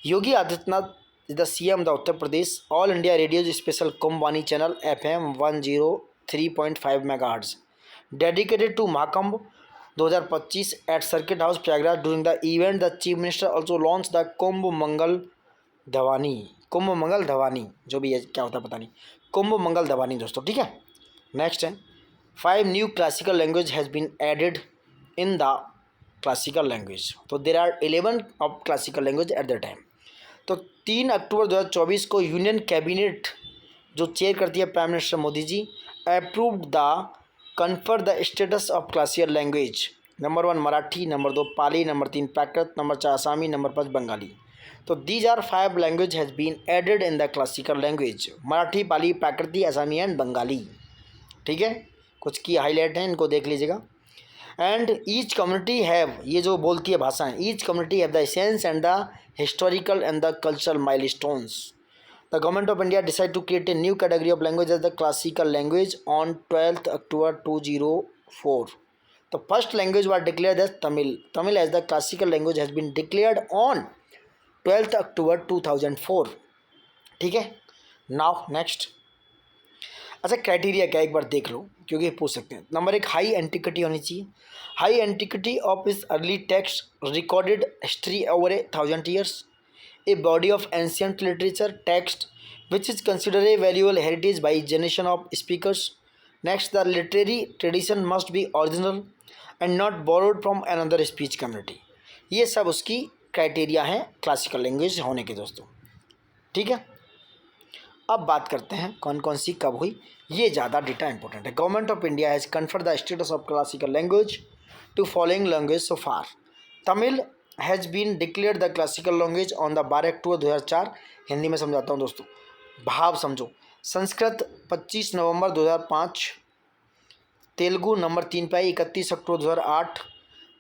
Yogi Adityanath is the CM the Uttar Pradesh. All India Radio's special Kumbh Vani channel FM 103.5 megahertz dedicated to Mahakumbh 2025 at circuit house Prayagraj. During the event the chief minister also launch the Kumbh Mangal Dhwani, Kumbh Mangal Dhwani, जो भी है क्या होता है पता नहीं, कुंभ मंगल धवानी दोस्तों। ठीक है, नेक्स्ट है 5 new classical language has been added in the classical language. तो there are 11 of classical language at the time. तो 3 अक्टूबर 2024 को यूनियन कैबिनेट जो चेयर करती है prime minister Modi ji, approved the confer the status of classical language. Number 1 Marathi, number 2 Pali, number 3 Prakrit, number 4 Asami, number 5 Bengali. तो these are 5 language has been added in the classical language, Marathi, Pali, Prakrit, Asami and Bengali. ठीक है, कुछ की हाईलाइट हैं, इनको देख लीजिएगा। एंड ईच कम्युनिटी हैव, ये जो बोलती है भाषाएं, each community have the essence and the historical and the cultural milestones. The government of India decide to create a new category of language as the classical language on 12 October 2004। तो first language was declared as Tamil. Tamil as the classical language has been declared on 12 October 2004। ठीक है, now next. अच्छा, criteria क्या एक बार देख लो, क्योंकि पूछ सकते हैं। नंबर 1 हाई एंटिक्विटी होनी चाहिए। हाई एंटिक्विटी ऑफ इस early text recorded history over 1000 years, a body of ancient literature text which is consider a valuable heritage by generation of speakers. Next, the literary tradition must be original and not borrowed from another speech community. ये सब उसकी criteria हैं classical language होने के दोस्तों। ठीक है, अब बात करते हैं कौन कौन सी कब हुई, ये ज़्यादा डेटा इंपॉर्टेंट है। Government of India has conferred the status of classical language to following language so far. Tamil has been declared the classical language on the 12 October 2004। Hindi में समझाता हूँ दोस्तों, भाव समझो। संस्कृत 25 नवंबर 2005, तेलुगु नंबर 3 पे 31 अक्टूबर 2008।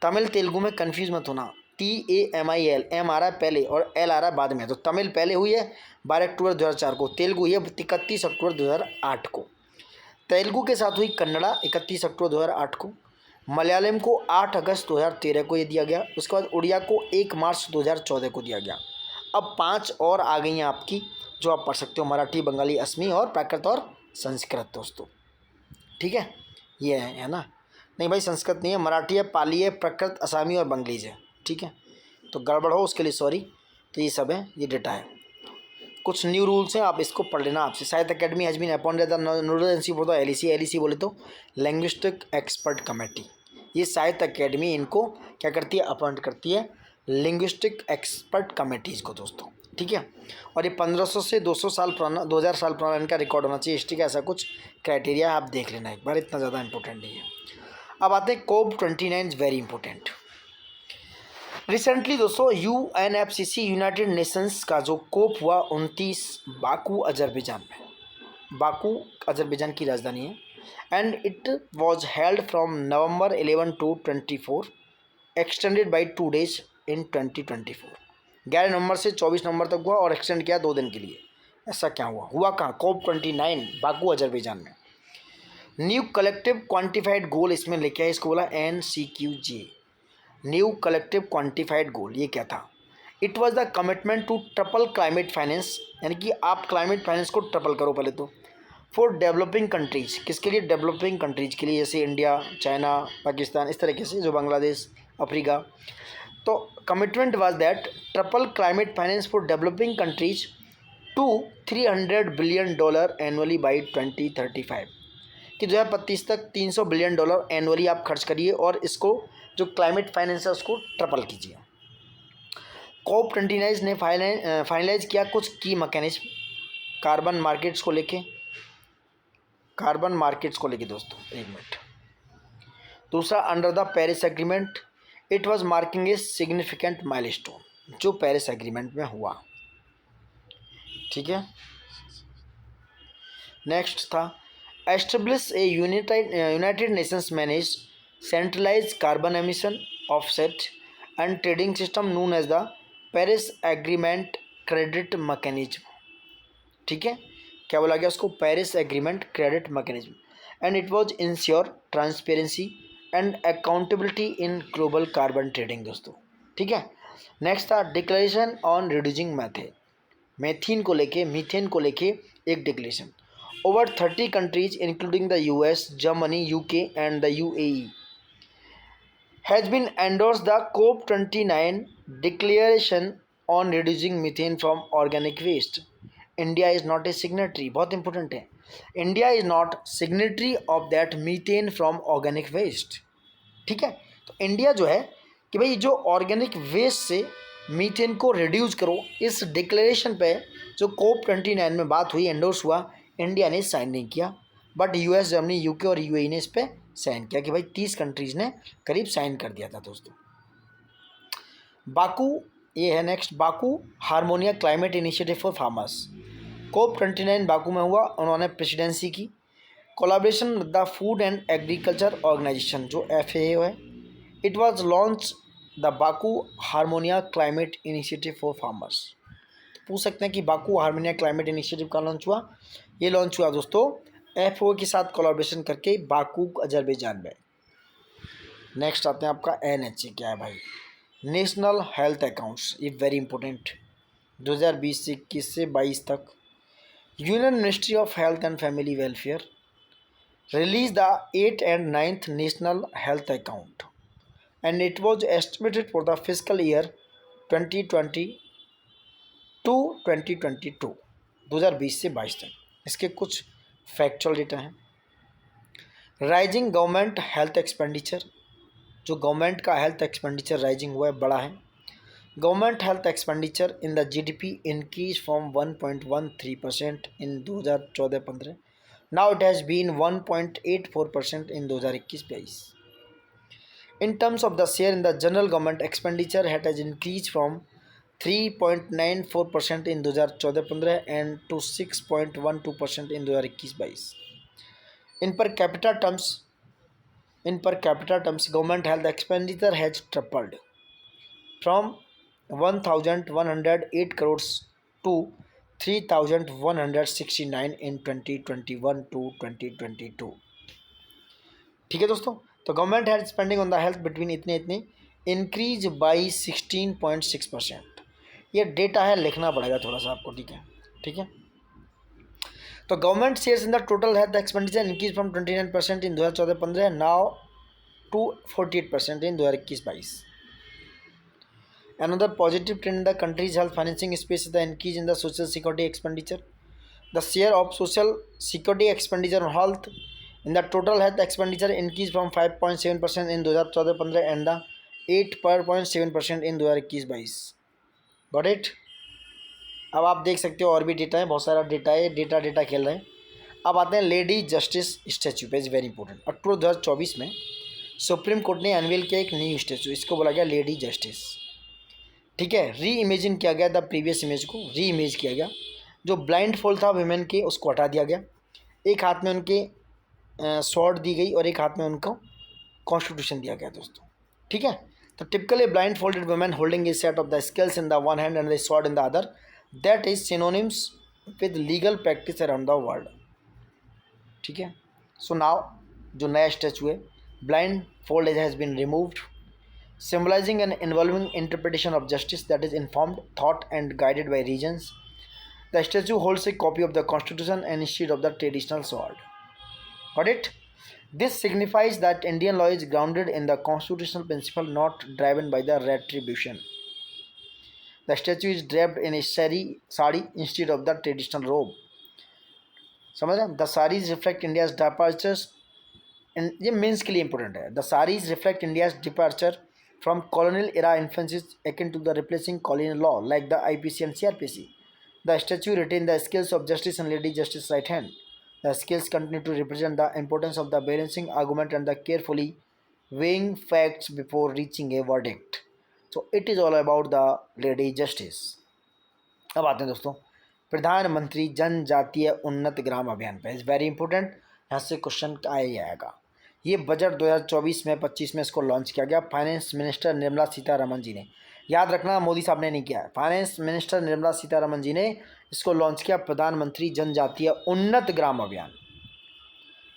तमिल तेलुगु में कन्फ्यूज मत होना, TAMIL, M आ रहा है पहले और L आ रहा है बाद में। तो तमिल पहले हुई है 12 अक्टूबर 2004 को, तेलुगु हुई है 31 अक्टूबर 2008 को। तेलुगु के साथ हुई कन्नड़ा 31 अक्टूबर 2008 को। मलयालम को 8 अगस्त 2013 को ये दिया गया। उसके बाद उड़िया को 1 मार्च 2014 को दिया गया। अब 5 और आ गई हैं आपकी, जो आप पढ़ सकते हो, मराठी, बंगाली, असमी और प्राकृत और संस्कृत दोस्तों। ठीक है, ये है ना? नहीं भाई, संस्कृत नहीं है, मराठी है, पाली है, प्राकृत, असामी और बंगलीज है। ठीक है, तो गड़बड़ हो उसके लिए सॉरी। तो ये सब है, ये डेटा है। कुछ न्यू रूल्स हैं, आप इसको पढ़ लेना आपसे। Sahitya Akademi has been appointed the nodal agency for the LEC बोले तो लैंग्विस्टिक एक्सपर्ट कमेटी। ये साहित्य अकेडमी इनको क्या करती है? अपॉइंट करती है लिंग्विस्टिक एक्सपर्ट कमेटीज़ को दोस्तों। ठीक है, और ये 1500 से 200 साल पुराना, 2000 साल पुराना इनका रिकॉर्ड होना चाहिए हिस्ट्री का। ऐसा कुछ क्राइटेरिया आप देख लेना एक बार, इतना ज़्यादा इंपॉर्टेंट नहीं है। अब आते हैं COP29 is very important. Recently दोस्तों UNFCCC यूनाइटेड नेशंस का जो कोप हुआ 29 बाकू अजरबैजान में। बाकू अजरबैजान की राजधानी है। And it was held from November 11 to 24, extended by 2 days इन 2024। 11 नवंबर से 24 नवंबर तक हुआ और एक्सटेंड किया 2 दिन के लिए। ऐसा क्या हुआ कहाँ? COP29 बाकू अजरबैजान में। न्यू कलेक्टिव क्वान्टिफाइड गोल इसमें लेके आए, इसको बोला NCQJ, new collective quantified goal. ये क्या था? It was the commitment to triple climate finance, यानी कि आप क्लाइमेट फाइनेंस को ट्रिपल करो पहले तो, फॉर डेवलपिंग कंट्रीज। किसके लिए? डेवलपिंग कंट्रीज के लिए, जैसे इंडिया, चाइना, पाकिस्तान, इस तरीके से, जो बांग्लादेश, अफ्रीका। तो commitment was that triple climate finance for developing countries to $300 billion annually by 2035, कि 2025 तक $300 बिलियन एनुअली आप खर्च करिए और इसको जो क्लाइमेट फाइनेंस है उसको ट्रिपल कीजिए। COP29 ने फाइनलाइज किया कुछ की मैकेनिज्म कार्बन मार्केट्स को लेके। दोस्तों एक मिनट। दूसरा, under the Paris agreement it was marking a significant milestone, जो पेरिस एग्रीमेंट में हुआ। ठीक है, नेक्स्ट था establish a United Nations manage centralize carbon emission offset and trading system known as the Paris agreement credit mechanism. ठीक है, क्या बोला गया उसको? Paris agreement credit mechanism and it was ensure transparency and accountability in global carbon trading दोस्तों। ठीक है, next था डिक्लेरेशन ऑन रिड्यूसिंग मीथेन को लेके एक declaration. Over 30 countries including the US, Germany, UK and the UAE has been endorsed the COP29 declaration on reducing methane from organic waste. India is not a signatory, बहुत important है। India is not signatory of that methane from organic waste। ठीक है, तो India जो है कि भाई जो ऑर्गेनिक वेस्ट से मीथेन को रिड्यूस करो, इस डिक्लेरेशन पे जो COP29 में बात हुई, एंडोर्स हुआ, इंडिया ने साइन नहीं किया, बट यूएस, जर्मनी, यूके और यूएई ने इस पर साइन किया कि भाई 30 कंट्रीज़ ने करीब साइन कर दिया था दोस्तों। बाकू, ये है next, Baku Harmonia climate initiative for farmers. COP29 Baku में हुआ, उन्होंने प्रेसिडेंसी की। Collaboration with the food and agriculture organization जो FAO है, it was launch the Baku Harmonia climate initiative for farmers. पूछ सकते हैं कि बाकू हारमोनिया क्लाइमेट इनिशिएटिव का लॉन्च हुआ? ये लॉन्च हुआ दोस्तों FAO के साथ कोलैबोरेशन करके बाकू अजरबैजान में। नेक्स्ट आते हैं आपका NHA, क्या है भाई? नेशनल हेल्थ अकाउंट्स, ये वेरी इंपॉर्टेंट। 2020 से 21 से 22 तक union ministry of health and family welfare release the 8th and 9th national health account and it was estimated for the physical year 2020 to 2022, 2020 से 22 तक। इसके कुछ फैक्चुअल डेटा हैं। Rising government health expenditure, जो government का health expenditure rising हुआ है, बड़ा है। Government health expenditure in the GDP increase from 1.13% in 2014-15, now it has been 1.84% in 2021-22। In terms of the share in the general government expenditure that has increase from 3.94% in 2014-15 and to 6.12% in 2021-22. In per capita terms, government health expenditure has tripled from 1,108 crores to 3,169 in 2021 to 2022। ठीक है दोस्तों, तो government health spending on the health between इतने increase by 16.6%। ये data है, लिखना पड़ेगा थोड़ा सा आपको। ठीक है। तो government shares in the total health expenditure increase from 29% in 2014-15 now to 48% in 2021-22। Another positive trend in the country's health financing space is the increase in the social security expenditure. The share of social security expenditure on health in the total health expenditure increased from 5.7% in 2014-15 and the 8.7% in 2021-22। Got it. अब आप देख सकते हो और भी data है, बहुत सारा डेटा है, डेटा खेल रहे हैं। अब आते हैं लेडी जस्टिस स्टैचू पे, इज़ वेरी इंपॉर्टेंट। अक्टूबर 2024 में सुप्रीम कोर्ट ने अनवील किया एक न्यू स्टैचू, इसको बोला गया लेडी जस्टिस। ठीक है, री इमेजिन किया गया, द प्रीवियस इमेज को री इमेज किया गया। जो ब्लाइंड फोल्ड था वुमेन के, उसको हटा दिया गया। एक हाथ में उनके स्वॉर्ड दी गई और एक हाथ में उनको कॉन्स्टिट्यूशन दिया गया दोस्तों। ठीक है, तो typically blindfolded women holding a set of the scales in the one hand and the sword in the other, that is synonyms with legal practice around the world। ठीक है, सो नाउ जो नया स्टैचू है, blindfold has been removed, symbolizing an involving interpretation of justice that is informed, thought and guided by reasons। The statue holds a copy of the constitution and instead of the traditional sword। Got it? This signifies that Indian law is grounded in the constitutional principle, not driven by the retribution। The statue is draped in a sari instead of the traditional robe। समझ रहे हैं? The saris reflect India's departures, ये means के लिए important है। The saris reflect India's departure from colonial era influences akin to the replacing colonial law like the IPC and CRPC। The statue retains the skills of justice and lady justice right hand। The skills continue to represent the importance of the balancing argument and the carefully weighing facts before reaching a verdict। So it is all about the lady justice। अब आते हैं दोस्तों प्रधानमंत्री जनजातीय उन्नत ग्राम अभियान पे। Is very important, यहाँ से क्वेश्चन आएगा। ये बजट 2024 में 25 में इसको लॉन्च किया गया। फाइनेंस मिनिस्टर निर्मला सीतारमण जी ने, याद रखना मोदी साहब ने नहीं किया है, फाइनेंस मिनिस्टर निर्मला सीतारमण जी ने इसको लॉन्च किया, प्रधानमंत्री जनजातीय उन्नत ग्राम अभियान।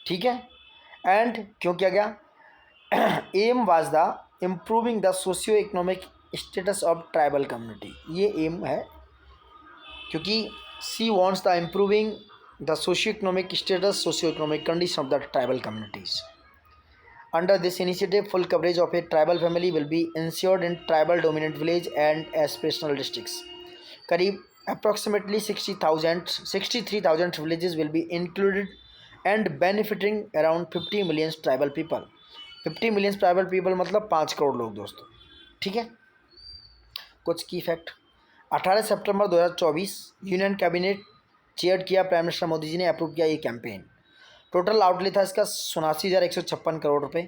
ठीक है, एंड क्यों किया गया? Aim was the improving the socio economic status of tribal community. ये एम है क्योंकि she wants the improving the socio economic status, socio economic condition of the tribal communities. Under this initiative, full coverage of a tribal family will be ensured in tribal dominant village and aspirational districts. करीब approximately 63,000 villages will be included and benefiting around 50 million tribal people. 50 million tribal people मतलब 5 करोड़ लोग दोस्तों। ठीक है, कुछ की fact. 18 सितंबर 2024 union cabinet chair किया, prime minister Modi जी ने अप्रूव किया ये कैंपेन। टोटल आउटले था इसका 87,156 करोड़ रुपए।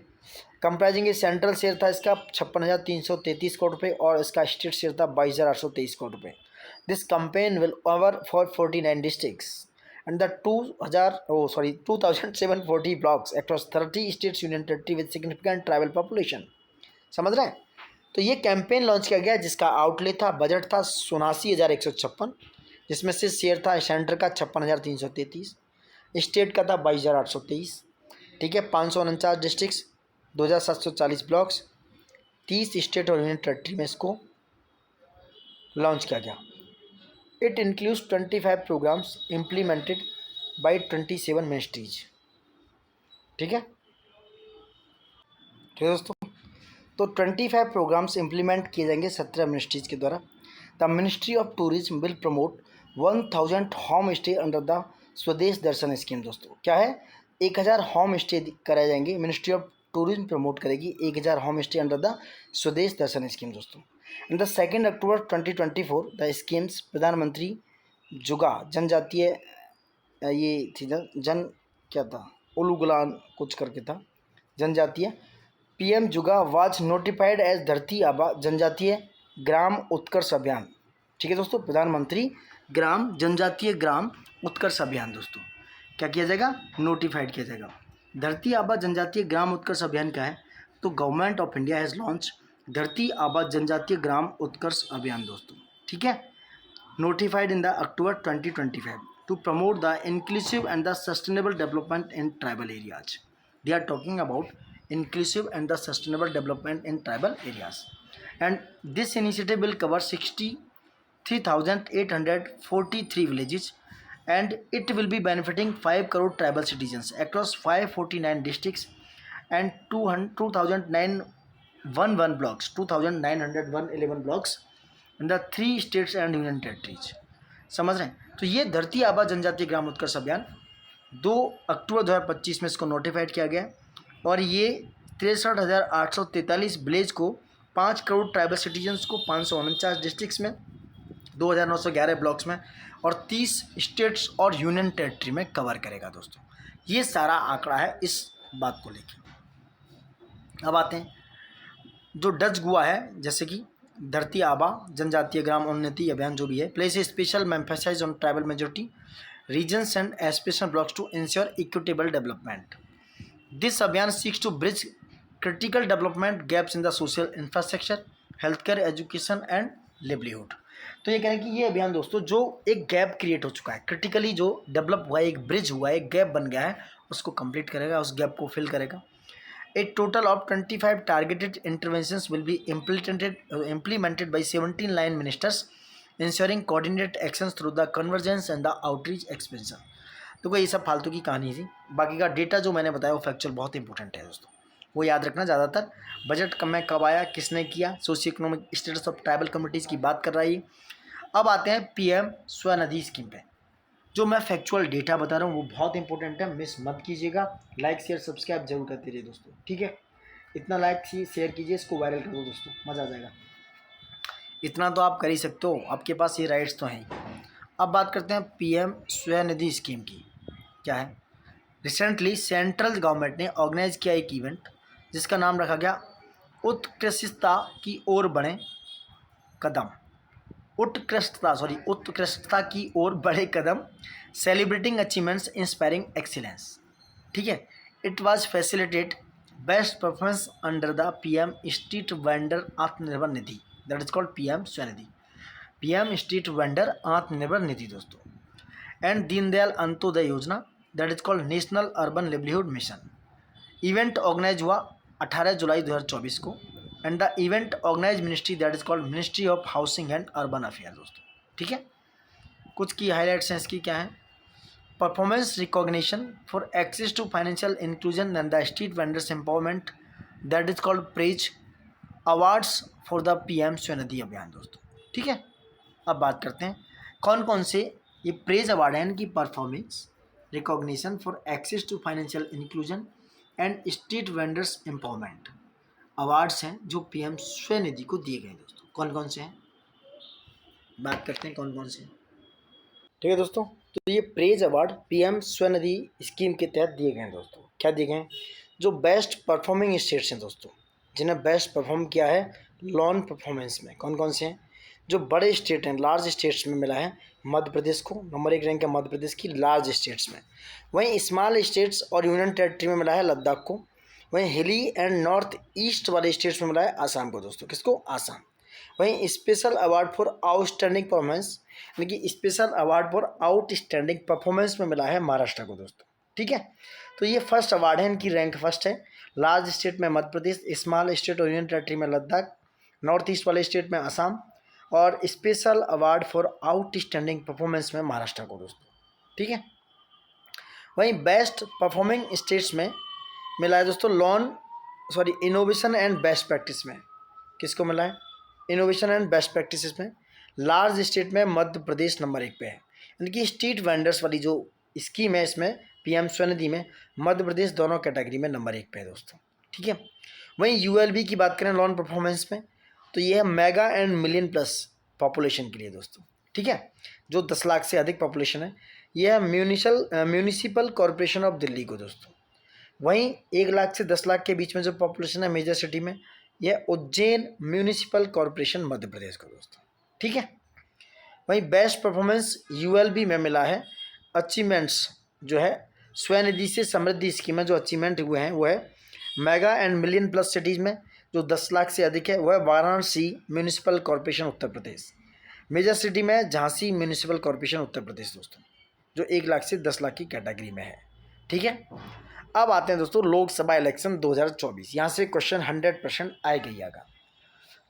कंप्राइजिंग ये सेंट्रल शेयर था इसका 56,333 करोड़ रुपए और इसका स्टेट शेयर था 22,823 करोड़ रुपए। This campaign will cover for 49 districts and the 2,740 blocks across 30 states union territory with significant tribal population. समझ रहे हैं? तो ये कैंपेन लॉन्च किया गया जिसका आउटले था, बजट था 87,156, जिसमें से शेयर था सेंटर का 56,333, स्टेट का था 22,823। ठीक है, 549 डिस्ट्रिक्ट्स, 2,740 ब्लॉक्स, 30 स्टेट और यूनियन टेरिटरी में इसको लॉन्च किया गया। It includes 25 programmes implemented by 27 ministries. ठीक है दोस्तों, तो 25 प्रोग्राम्स इम्प्लीमेंट किए जाएंगे 17 मिनिस्ट्रीज के द्वारा। The ministry of tourism will promote 1000 home stay under the स्वदेश दर्शन स्कीम। दोस्तों क्या है? 1000 होम स्टे कराए जाएंगे। मिनिस्ट्री ऑफ टूरिज्म प्रमोट करेगी 1000 होम स्टे अंडर द स्वदेश दर्शन स्कीम दोस्तों। In the 2 October 2024 the schemes प्रधानमंत्री जुगा जनजातीय, ये थी जन क्या था, उलुगलान कुछ करके था, जनजातीय पीएम जुगा वाज नोटिफाइड एज धरती आबा जनजातीय ग्राम उत्कर्ष अभियान। ठीक है दोस्तों, प्रधानमंत्री ग्राम जनजातीय ग्राम उत्कर्ष अभियान दोस्तों क्या किया जाएगा? नोटिफाइड किया जाएगा। धरती आबा जनजातीय ग्राम उत्कर्ष अभियान क्या है? तो government of India has launch Dharti Aaba Janjatiya Gram Utkarsh Abhiyan दोस्तों। ठीक है, notified in the October 2025 to promote the inclusive and the sustainable development in tribal areas. They are talking about inclusive and the sustainable development in tribal areas, and this initiative will cover 63,843 villages and it will be benefiting 5 crore tribal citizens across 549 districts and 2,911 blocks 2,911 blocks in the 3 states and union territories। समझ रहे हैं? तो ये धरती आबा जनजातीय ग्राम उत्कर्ष अभियान 2 अक्टूबर 2025 में इसको notified किया गया और ये 63,843 विलेज को 5 करोड़ ट्राइबल सिटीजन्स को 549 डिस्ट्रिक्ट्स में 2,911 ब्लॉक्स में और 30 स्टेट्स और यूनियन टेरिटरी में कवर करेगा दोस्तों। ये सारा आंकड़ा है इस बात को लेकर। अब आते हैं जो डच गुआ है, जैसे कि धरती आबा जनजातीय ग्राम उन्नति अभियान जो भी है, place a special emphasize on tribal majority regions and aspirational blocks to ensure equitable development. This Abhiyan seeks to bridge critical development gaps in the social infrastructure, healthcare, education and livelihood। तो ये कह रहे हैं कि ये अभियान दोस्तों जो एक गैप क्रिएट हो चुका है, क्रिटिकली जो डेवलप हुआ है, एक ब्रिज हुआ है, एक गैप बन गया है, उसको कंप्लीट करेगा, उस गैप को फिल करेगा। A total of 25 targeted interventions will be implemented by 17 line ministers ensuring coordinated actions through the convergence and the outreach expansion. तो कोई ये सब फालतू की कहानी थी, बाकी का डेटा जो मैंने बताया वो फैक्चुअल बहुत इंपॉर्टेंट है दोस्तों, वो याद रखना। ज़्यादातर बजट कब आया, किसने किया, socio economic status of tribal communities की बात कर रही है। अब आते हैं पीएम स्वनिधि स्कीम पे। जो मैं फैक्चुअल डेटा बता रहा हूँ वो बहुत इंपॉर्टेंट है, मिस मत कीजिएगा। लाइक शेयर सब्सक्राइब जरूर करते रहिए दोस्तों, ठीक है। इतना लाइक शेयर कीजिए, इसको वायरल कर दो दोस्तों, मज़ा आ जाएगा। इतना तो आप कर ही सकते हो, आपके पास ये राइट्स तो हैं। अब बात करते हैं पीएम स्वनिधि स्कीम की। क्या है? रिसेंटली सेंट्रल गवर्नमेंट ने ऑर्गेनाइज किया एक इवेंट जिसका नाम रखा गया उत्कृष्टता की ओर बढ़े कदम। उत्कृष्टता की ओर बड़े कदम, सेलिब्रेटिंग अचीवमेंट्स, इंस्पायरिंग एक्सीलेंस। ठीक है। It was facilitate best performance under the PM street vendor Atmanirbhar Nidhi, that is called PM SVANidhi, PM street vendor Atmanirbhar Nidhi दोस्तों। And Deendayal Antyodaya Yojana, that is called national urban livelihood mission. Event organise हुआ 18 जुलाई 2024 को। And the event organise ministry, that is called ministry of housing and urban affair दोस्तों। ठीक है। कुछ की highlights हैं इसकी क्या है? Performance recognition for access to financial inclusion and the street vendors empowerment, that is called PRAISE awards for the PM Svanidhi Abhiyan दोस्तों। ठीक है। अब बात करते हैं कौन कौन से ये प्रेज अवार्ड हैं। इनकी performance recognition for access to financial inclusion and street vendors empowerment awards हैं जो पीएम स्वनिधि को दिए गए दोस्तों। कौन कौन से हैं, बात करते हैं कौन कौन से हैं। ठीक है दोस्तों, तो ये praise award PM Svanidhi scheme के तहत दिए गए हैं दोस्तों। क्या दिए गए हैं? जो बेस्ट परफॉर्मिंग स्टेट्स हैं दोस्तों, जिन्हें बेस्ट परफॉर्म किया है लॉन परफॉर्मेंस में, कौन कौन से हैं? जो बड़े स्टेट हैं, लार्ज स्टेट्स में मिला है मध्य प्रदेश को, नंबर 1 रैंक है मध्य प्रदेश की लार्ज स्टेट्स में। वहीं स्मॉल स्टेट्स और यूनियन टेरिटरी में मिला है लद्दाख को। वहीं हिली एंड नॉर्थ ईस्ट वाले स्टेट्स में मिला है आसाम को दोस्तों। किसको? आसाम। वहीं special award for outstanding performance, यानी कि special award for outstanding performance में मिला है महाराष्ट्र को दोस्तों। ठीक है। तो ये फर्स्ट अवार्ड है, इनकी रैंक फर्स्ट है। लार्ज स्टेट में मध्य प्रदेश, स्मॉल स्टेट और यूनियन टेरिटरी में लद्दाख, नॉर्थ ईस्ट वाले स्टेट में आसाम, और special award for outstanding performance में महाराष्ट्र को दोस्तों। ठीक है। वहीं बेस्ट परफॉर्मिंग स्टेट्स में मिला है दोस्तों इनोवेशन एंड बेस्ट प्रैक्टिस में। किसको मिला है? इनोवेशन एंड बेस्ट प्रैक्टिसेस में लार्ज स्टेट में मध्य प्रदेश नंबर 1 पे है। यानी कि स्ट्रीट वेंडर्स वाली जो स्कीम है इसमें पीएम स्वनिधि में मध्य प्रदेश दोनों कैटेगरी में नंबर 1 पे है दोस्तों। ठीक है। वहीं यूएलबी की बात करें लॉन परफॉर्मेंस में, तो ये है mega and million plus population के लिए दोस्तों। ठीक है। जो 10 लाख से अधिक पॉपुलेशन है, यह है म्यूनिसिपल कॉरपोरेशन ऑफ दिल्ली को दोस्तों। वहीं 1 लाख से 10 लाख के बीच में जो पॉपुलेशन है मेजर सिटी में, यह उज्जैन म्यूनिसिपल कॉरपोरेशन मध्य प्रदेश को दोस्तों। ठीक है। वहीं बेस्ट परफॉर्मेंस यूएलबी में मिला है अचीवमेंट्स, जो है स्वनिधि से समृद्धि स्कीम में जो अचीवमेंट हुए हैं वो है mega and million plus cities में जो 10 लाख से अधिक है वह Varanasi municipal corporation Uttar Pradesh. Major city में झांसी म्यूनिसिपल कॉरपोरेशन उत्तर प्रदेश दोस्तों, जो 1 लाख से 10 लाख की कैटेगरी में है। ठीक है। अब आते हैं दोस्तों लोकसभा इलेक्शन 2024। यहाँ से क्वेश्चन 100% आएगा ही आएगा।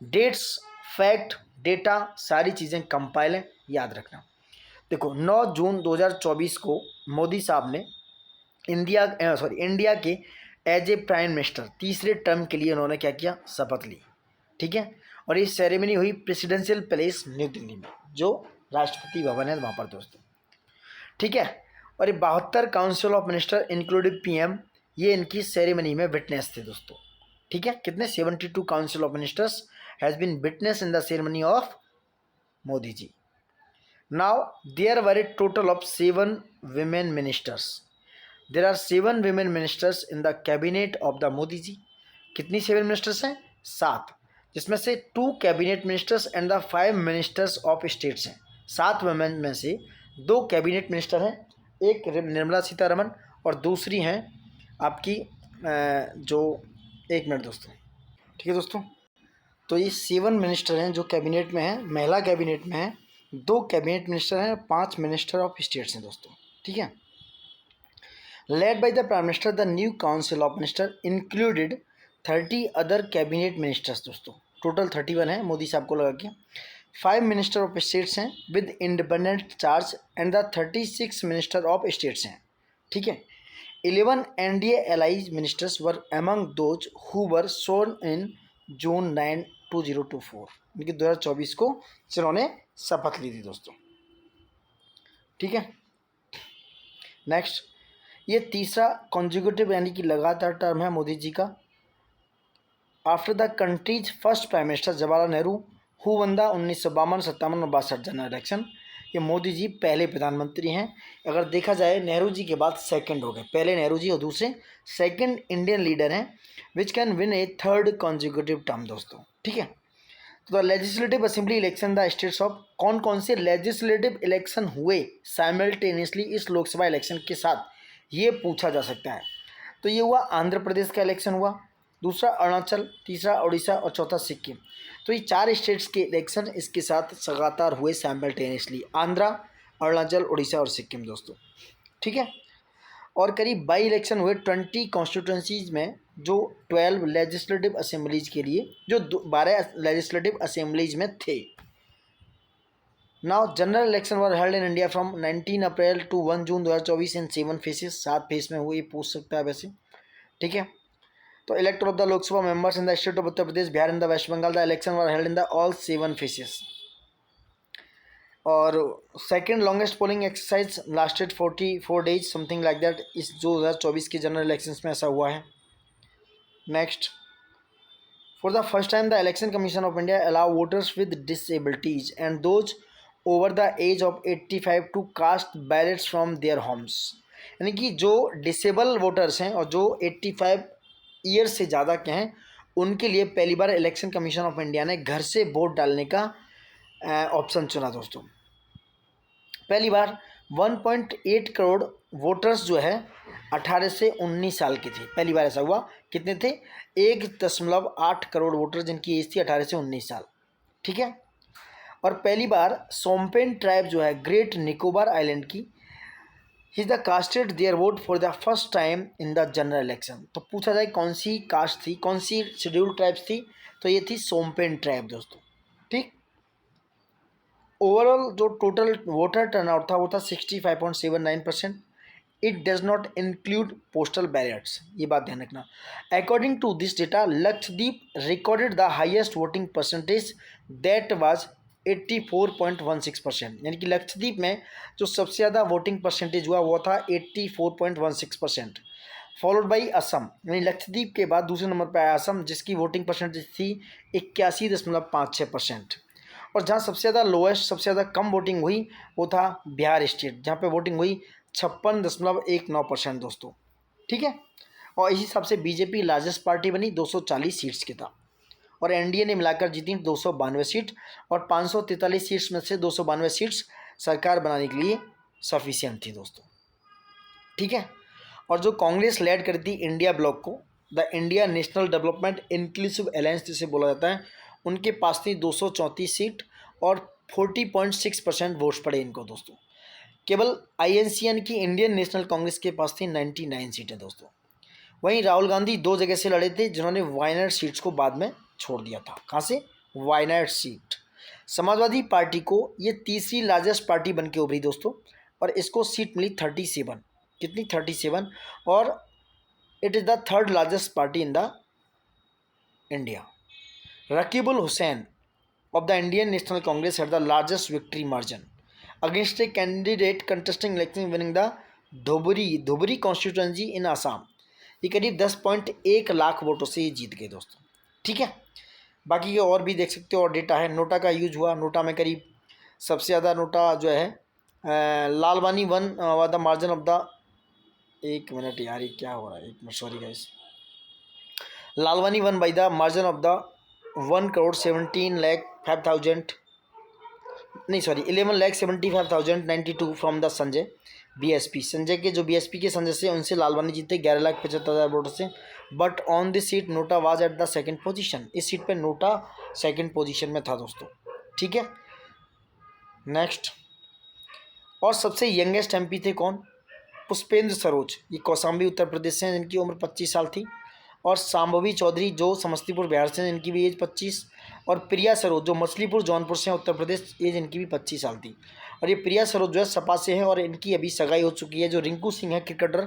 डेट्स, फैक्ट, डेटा सारी चीज़ें कंपाइल हैं, याद रखना। देखो 9 जून 2024 को मोदी साहब ने इंडिया के एज ए प्राइम मिनिस्टर तीसरे टर्म के लिए उन्होंने क्या किया? शपथ ली। ठीक है। और ये सेरेमनी हुई प्रेसिडेंशियल पैलेस न्यू दिल्ली में, जो राष्ट्रपति भवन है वहाँ पर दोस्तों। ठीक है। और ये 72 council of minister including PM, ये इनकी सेरेमनी में विटनेस थे दोस्तों। ठीक है। कितने? 72 council of ministers has been witness in the ceremony of Modi ji. Now there were a total of 7 women ministers. There are 7 women ministers in the cabinet of the Modi ji. कितनी 7 ministers हैं? 7, जिसमें से 2 cabinet ministers and the 5 ministers of states हैं। 7 women में से 2 cabinet minister हैं, एक निर्मला सीतारमण और दूसरी हैं आपकी जो, एक मिनट दोस्तों। ठीक है दोस्तों, तो ये 7 मिनिस्टर हैं जो कैबिनेट में हैं, महिला कैबिनेट में हैं, 2 कैबिनेट मिनिस्टर हैं, 5 मिनिस्टर ऑफ स्टेट्स हैं दोस्तों। ठीक है। Led by the prime minister, the new council of minister included 30 other cabinet ministers दोस्तों। टोटल 31 है मोदी साहब को लगा के। 5 मिनिस्टर ऑफ स्टेट्स हैं with independent charge and the 36 minister of states हैं। ठीक है। 11 NDA allies ministers were among those who were sworn in June 9, 2024, यानी 2024 को जिन्होंने शपथ ली थी दोस्तों। ठीक है। नेक्स्ट, ये तीसरा कॉन्जिक्यूटिव यानी कि लगातार टर्म है मोदी जी का after the countries first prime minister Jawaharlal Nehru who one the 1952, 57 और 62 जनरल इलेक्शन। ये मोदी जी पहले प्रधानमंत्री हैं। अगर देखा जाए नेहरू जी के बाद सेकंड हो गए, पहले नेहरू जी और दूसरे सेकंड इंडियन लीडर हैं which can win A 3rd consecutive term दोस्तों। ठीक है। तो the legislative assembly election the states of, कौन कौन से लेजिस्लेटिव इलेक्शन हुए साइमल्टेनियसली इस लोकसभा इलेक्शन के साथ, ये पूछा जा सकता है। तो ये हुआ आंध्र प्रदेश का इलेक्शन हुआ, दूसरा अरुणाचल, तीसरा उड़ीसा और चौथा सिक्किम। तो ये 4 स्टेट्स के इलेक्शन इसके साथ लगातार हुए साइमल्टेनियसली, आंध्रा, अरुणाचल, उड़ीसा और सिक्किम दोस्तों। ठीक है। और करीब 22 इलेक्शन हुए 20 कॉन्स्टिट्यूंसीज में, जो 12 लेजिस्लेटिव असेंबलीज के लिए, जो 12 लेजिस्लेटिव असेंबलीज में थे। Now general election were held in India from 19 April to 1 June 2024 in 7 phases, 7 phase में हुए, ये पूछ सकता है वैसे। ठीक है। तो elector of the Lok Sabha members in the state of Uttar Pradesh, Bihar and the west Bengal, the election were held in the all 7 phases. और second longest polling exercise lasted 44 days something like that, इस 2024 के जनरल इलेक्शंस में ऐसा हुआ है। Next, for the first time the election commission of India allow voters with disabilities and those over the age of 85 to cast ballots from their homes. यानी कि जो disable voters हैं और जो 85 ईयर्स से ज़्यादा के हैं, उनके लिए पहली बार इलेक्शन कमीशन ऑफ इंडिया ने घर से वोट डालने का ऑप्शन चुना दोस्तों। पहली बार 1.8 करोड़ वोटर्स जो है 18 से 19 साल के थे, पहली बार ऐसा हुआ। कितने थे? 1.8 करोड़ वोटर जिनकी एज थी 18 से 19 साल। ठीक है। और पहली बार सोम्पेन ट्राइब जो है ग्रेट निकोबार आइलैंड की, is the casted their vote for the first time in the general election. तो पूछा जाए कौन सी कास्ट थी, कौन सी शेड्यूल्ड ट्राइब्स थी, तो ये थी सोम्पेन ट्राइब दोस्तों। ठीक। ओवरऑल जो टोटल वोटर टर्नआउट था वो था 65.79%। It does not include postal ballots, ये बात ध्यान रखना। According to this data, Lakshadweep recorded the highest voting percentage that was 84.16%। यानी कि लक्षद्वीप में जो सबसे ज़्यादा वोटिंग परसेंटेज हुआ वो था 84.16%। फॉलोड बाई असम, यानी लक्षद्वीप के बाद दूसरे नंबर पर आया असम, जिसकी वोटिंग परसेंटेज थी 81.56%। और जहाँ सबसे ज़्यादा लोएस्ट, सबसे ज़्यादा कम वोटिंग हुई वो था बिहार स्टेट, जहाँ पे वोटिंग हुई 56.19% दोस्तों। ठीक है। और इसी हिसाब से बीजेपी लार्जेस्ट पार्टी बनी, 240 सीट्स के था। और एनडीए ने मिलाकर जीती 292 सीट, और 543 सीट्स में से 292 सीट्स सरकार बनाने के लिए सफिशिएंट थी दोस्तों। ठीक है। और जो कांग्रेस लेड करती इंडिया ब्लॉक को, the India national development inclusive alliance जिसे बोला जाता है, उनके पास थी 234 सीट और 40.6% वोट्स पड़े इनको दोस्तों। केवल आईएनसीएन की इंडियन नेशनल कांग्रेस के पास थी 99 सीटें दोस्तों। वहीं राहुल गांधी 2 जगह से लड़े थे, जिन्होंने वायनाड सीट्स को बाद में छोड़ दिया था। कहाँ से? वायनाड सीट। समाजवादी पार्टी को ये तीसरी लार्जेस्ट पार्टी बन के उभरी दोस्तों, और इसको सीट मिली 37। कितनी? 37। और it is the third largest party in the India. Rakibul Hussain of the Indian National Congress had the largest victory margin against a candidate contesting election winning the Dhubri constituency in Assam। ये करीब 10.1 लाख वोटों से ये जीत गए दोस्तों। ठीक है। बाकी के और भी देख सकते हो और डेटा है। नोटा का यूज हुआ, नोटा में करीब सबसे ज़्यादा नोटा जो है Lalwani one the margin of the, एक मिनट यार ये क्या हो रहा है, एक minute, sorry guys. Lalwani one by the margin of the 11,75,092 from the Sanjay BSP. Sanjay के जो बीएसपी के संजय से, उनसे लालवानी जीते 11,75,000 वोटों से। But on this seat NOTA was at the second position. इस सीट पे नोटा सेकंड पोजीशन में था दोस्तों। ठीक है। नेक्स्ट, और सबसे यंगेस्ट एमपी थे कौन? पुष्पेंद्र सरोज, ये कौशाम्बी उत्तर प्रदेश से हैं, जिनकी उम्र 25 साल थी। और सांभवी चौधरी जो समस्तीपुर बिहार से हैं, इनकी भी एज 25। और प्रिया सरोज जो मछलीपुर जौनपुर से हैं उत्तर प्रदेश, एज इनकी भी 25 साल थी। और ये प्रिया सरोज जो है सपा से है, और इनकी अभी सगाई हो चुकी है। जो रिंकू सिंह है क्रिकेटर,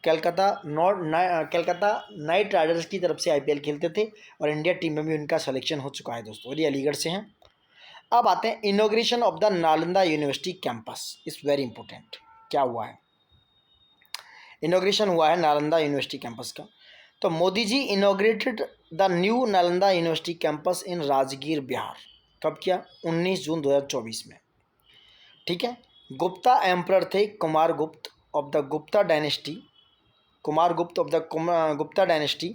कलकत्ता नाइट राइडर्स की तरफ से आईपीएल खेलते थे, और इंडिया टीम में भी उनका सिलेक्शन हो चुका है दोस्तों। और ये अलीगढ़ से हैं। अब आते हैं inauguration of the Nalanda university campus. Is very important. क्या हुआ है? इनॉग्रेशन हुआ है नालंदा यूनिवर्सिटी कैंपस का। तो Modi ji inaugurated the new Nalanda university campus in Rajgir Bihar. कब किया? 19 जून 2024 में। ठीक है। गुप्ता एम्परर थे Kumar Gupt of the Gupta dynasty, Kumar Gupt of the Gupta dynasty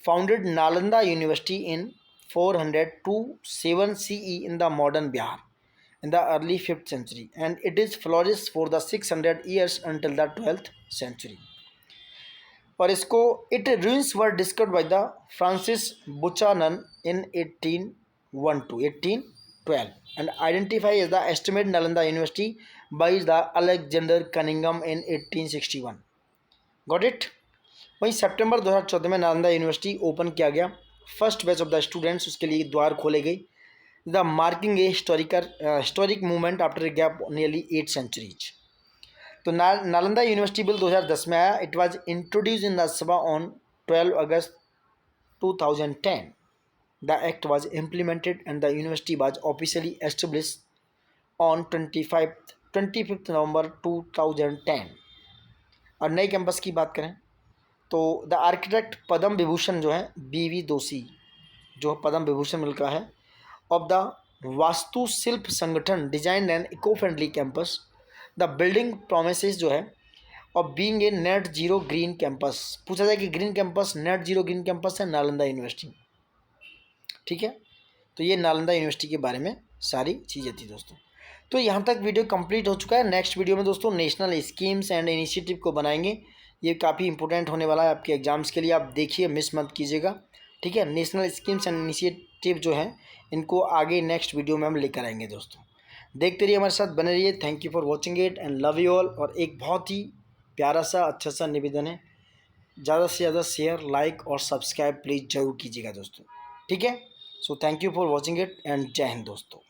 founded Nalanda university in 400 to 7 CE in the modern Bihar in the early 5th century, and it is flourished for the 600 years until the 12th century. और इसको it ruins were discovered by the Francis Buchanan in 1812 and identified as the estimated Nalanda University by the Alexander Cunningham in 1861. Got it? वहीं सितंबर 2014 में Nalanda university open किया गया. First batch of the students उसके लिए द्वार खोले गई. The marking a historic movement after a gap nearly 8 centuries. तो नालंदा यूनिवर्सिटी बिल 2010 में आया. It was introduce in Rajya Sabha on 12 August 2010. The act was implemented and the university was officially establish on 25 November 2010. और नए कैंपस की बात करें तो the architect Padma Vibhushan जो है BV दोषी जो पद्म विभूषण मिलता है ऑफ द वास्तुशिल्प संगठन design and eco friendly campus. The building promises जो है और being a net zero green campus. पूछा जाए कि green campus net zero green campus है नालंदा यूनिवर्सिटी. ठीक है, तो ये नालंदा यूनिवर्सिटी के बारे में सारी चीज़ें थी दोस्तों. तो यहाँ तक वीडियो कंप्लीट हो चुका है. नेक्स्ट वीडियो में दोस्तों नेशनल स्कीम्स एंड इनिशिएटिव को बनाएंगे. ये काफ़ी इंपॉर्टेंट होने वाला है आपके एग्जाम्स के लिए. आप देखिए, मिस मत कीजिएगा. ठीक है, नेशनल स्कीम्स एंड इनिशिएटिव जो हैं इनको आगे नेक्स्ट वीडियो में हम लेकर आएंगे दोस्तों. देखते रहिए, हमारे साथ बने रहिए. Thank you for watching it and love you all. और एक बहुत ही प्यारा सा अच्छा सा निवेदन है, ज़्यादा से ज़्यादा शेयर लाइक और सब्सक्राइब प्लीज़ ज़रूर कीजिएगा दोस्तों. ठीक है, so thank you for watching it and जय हिंद दोस्तों.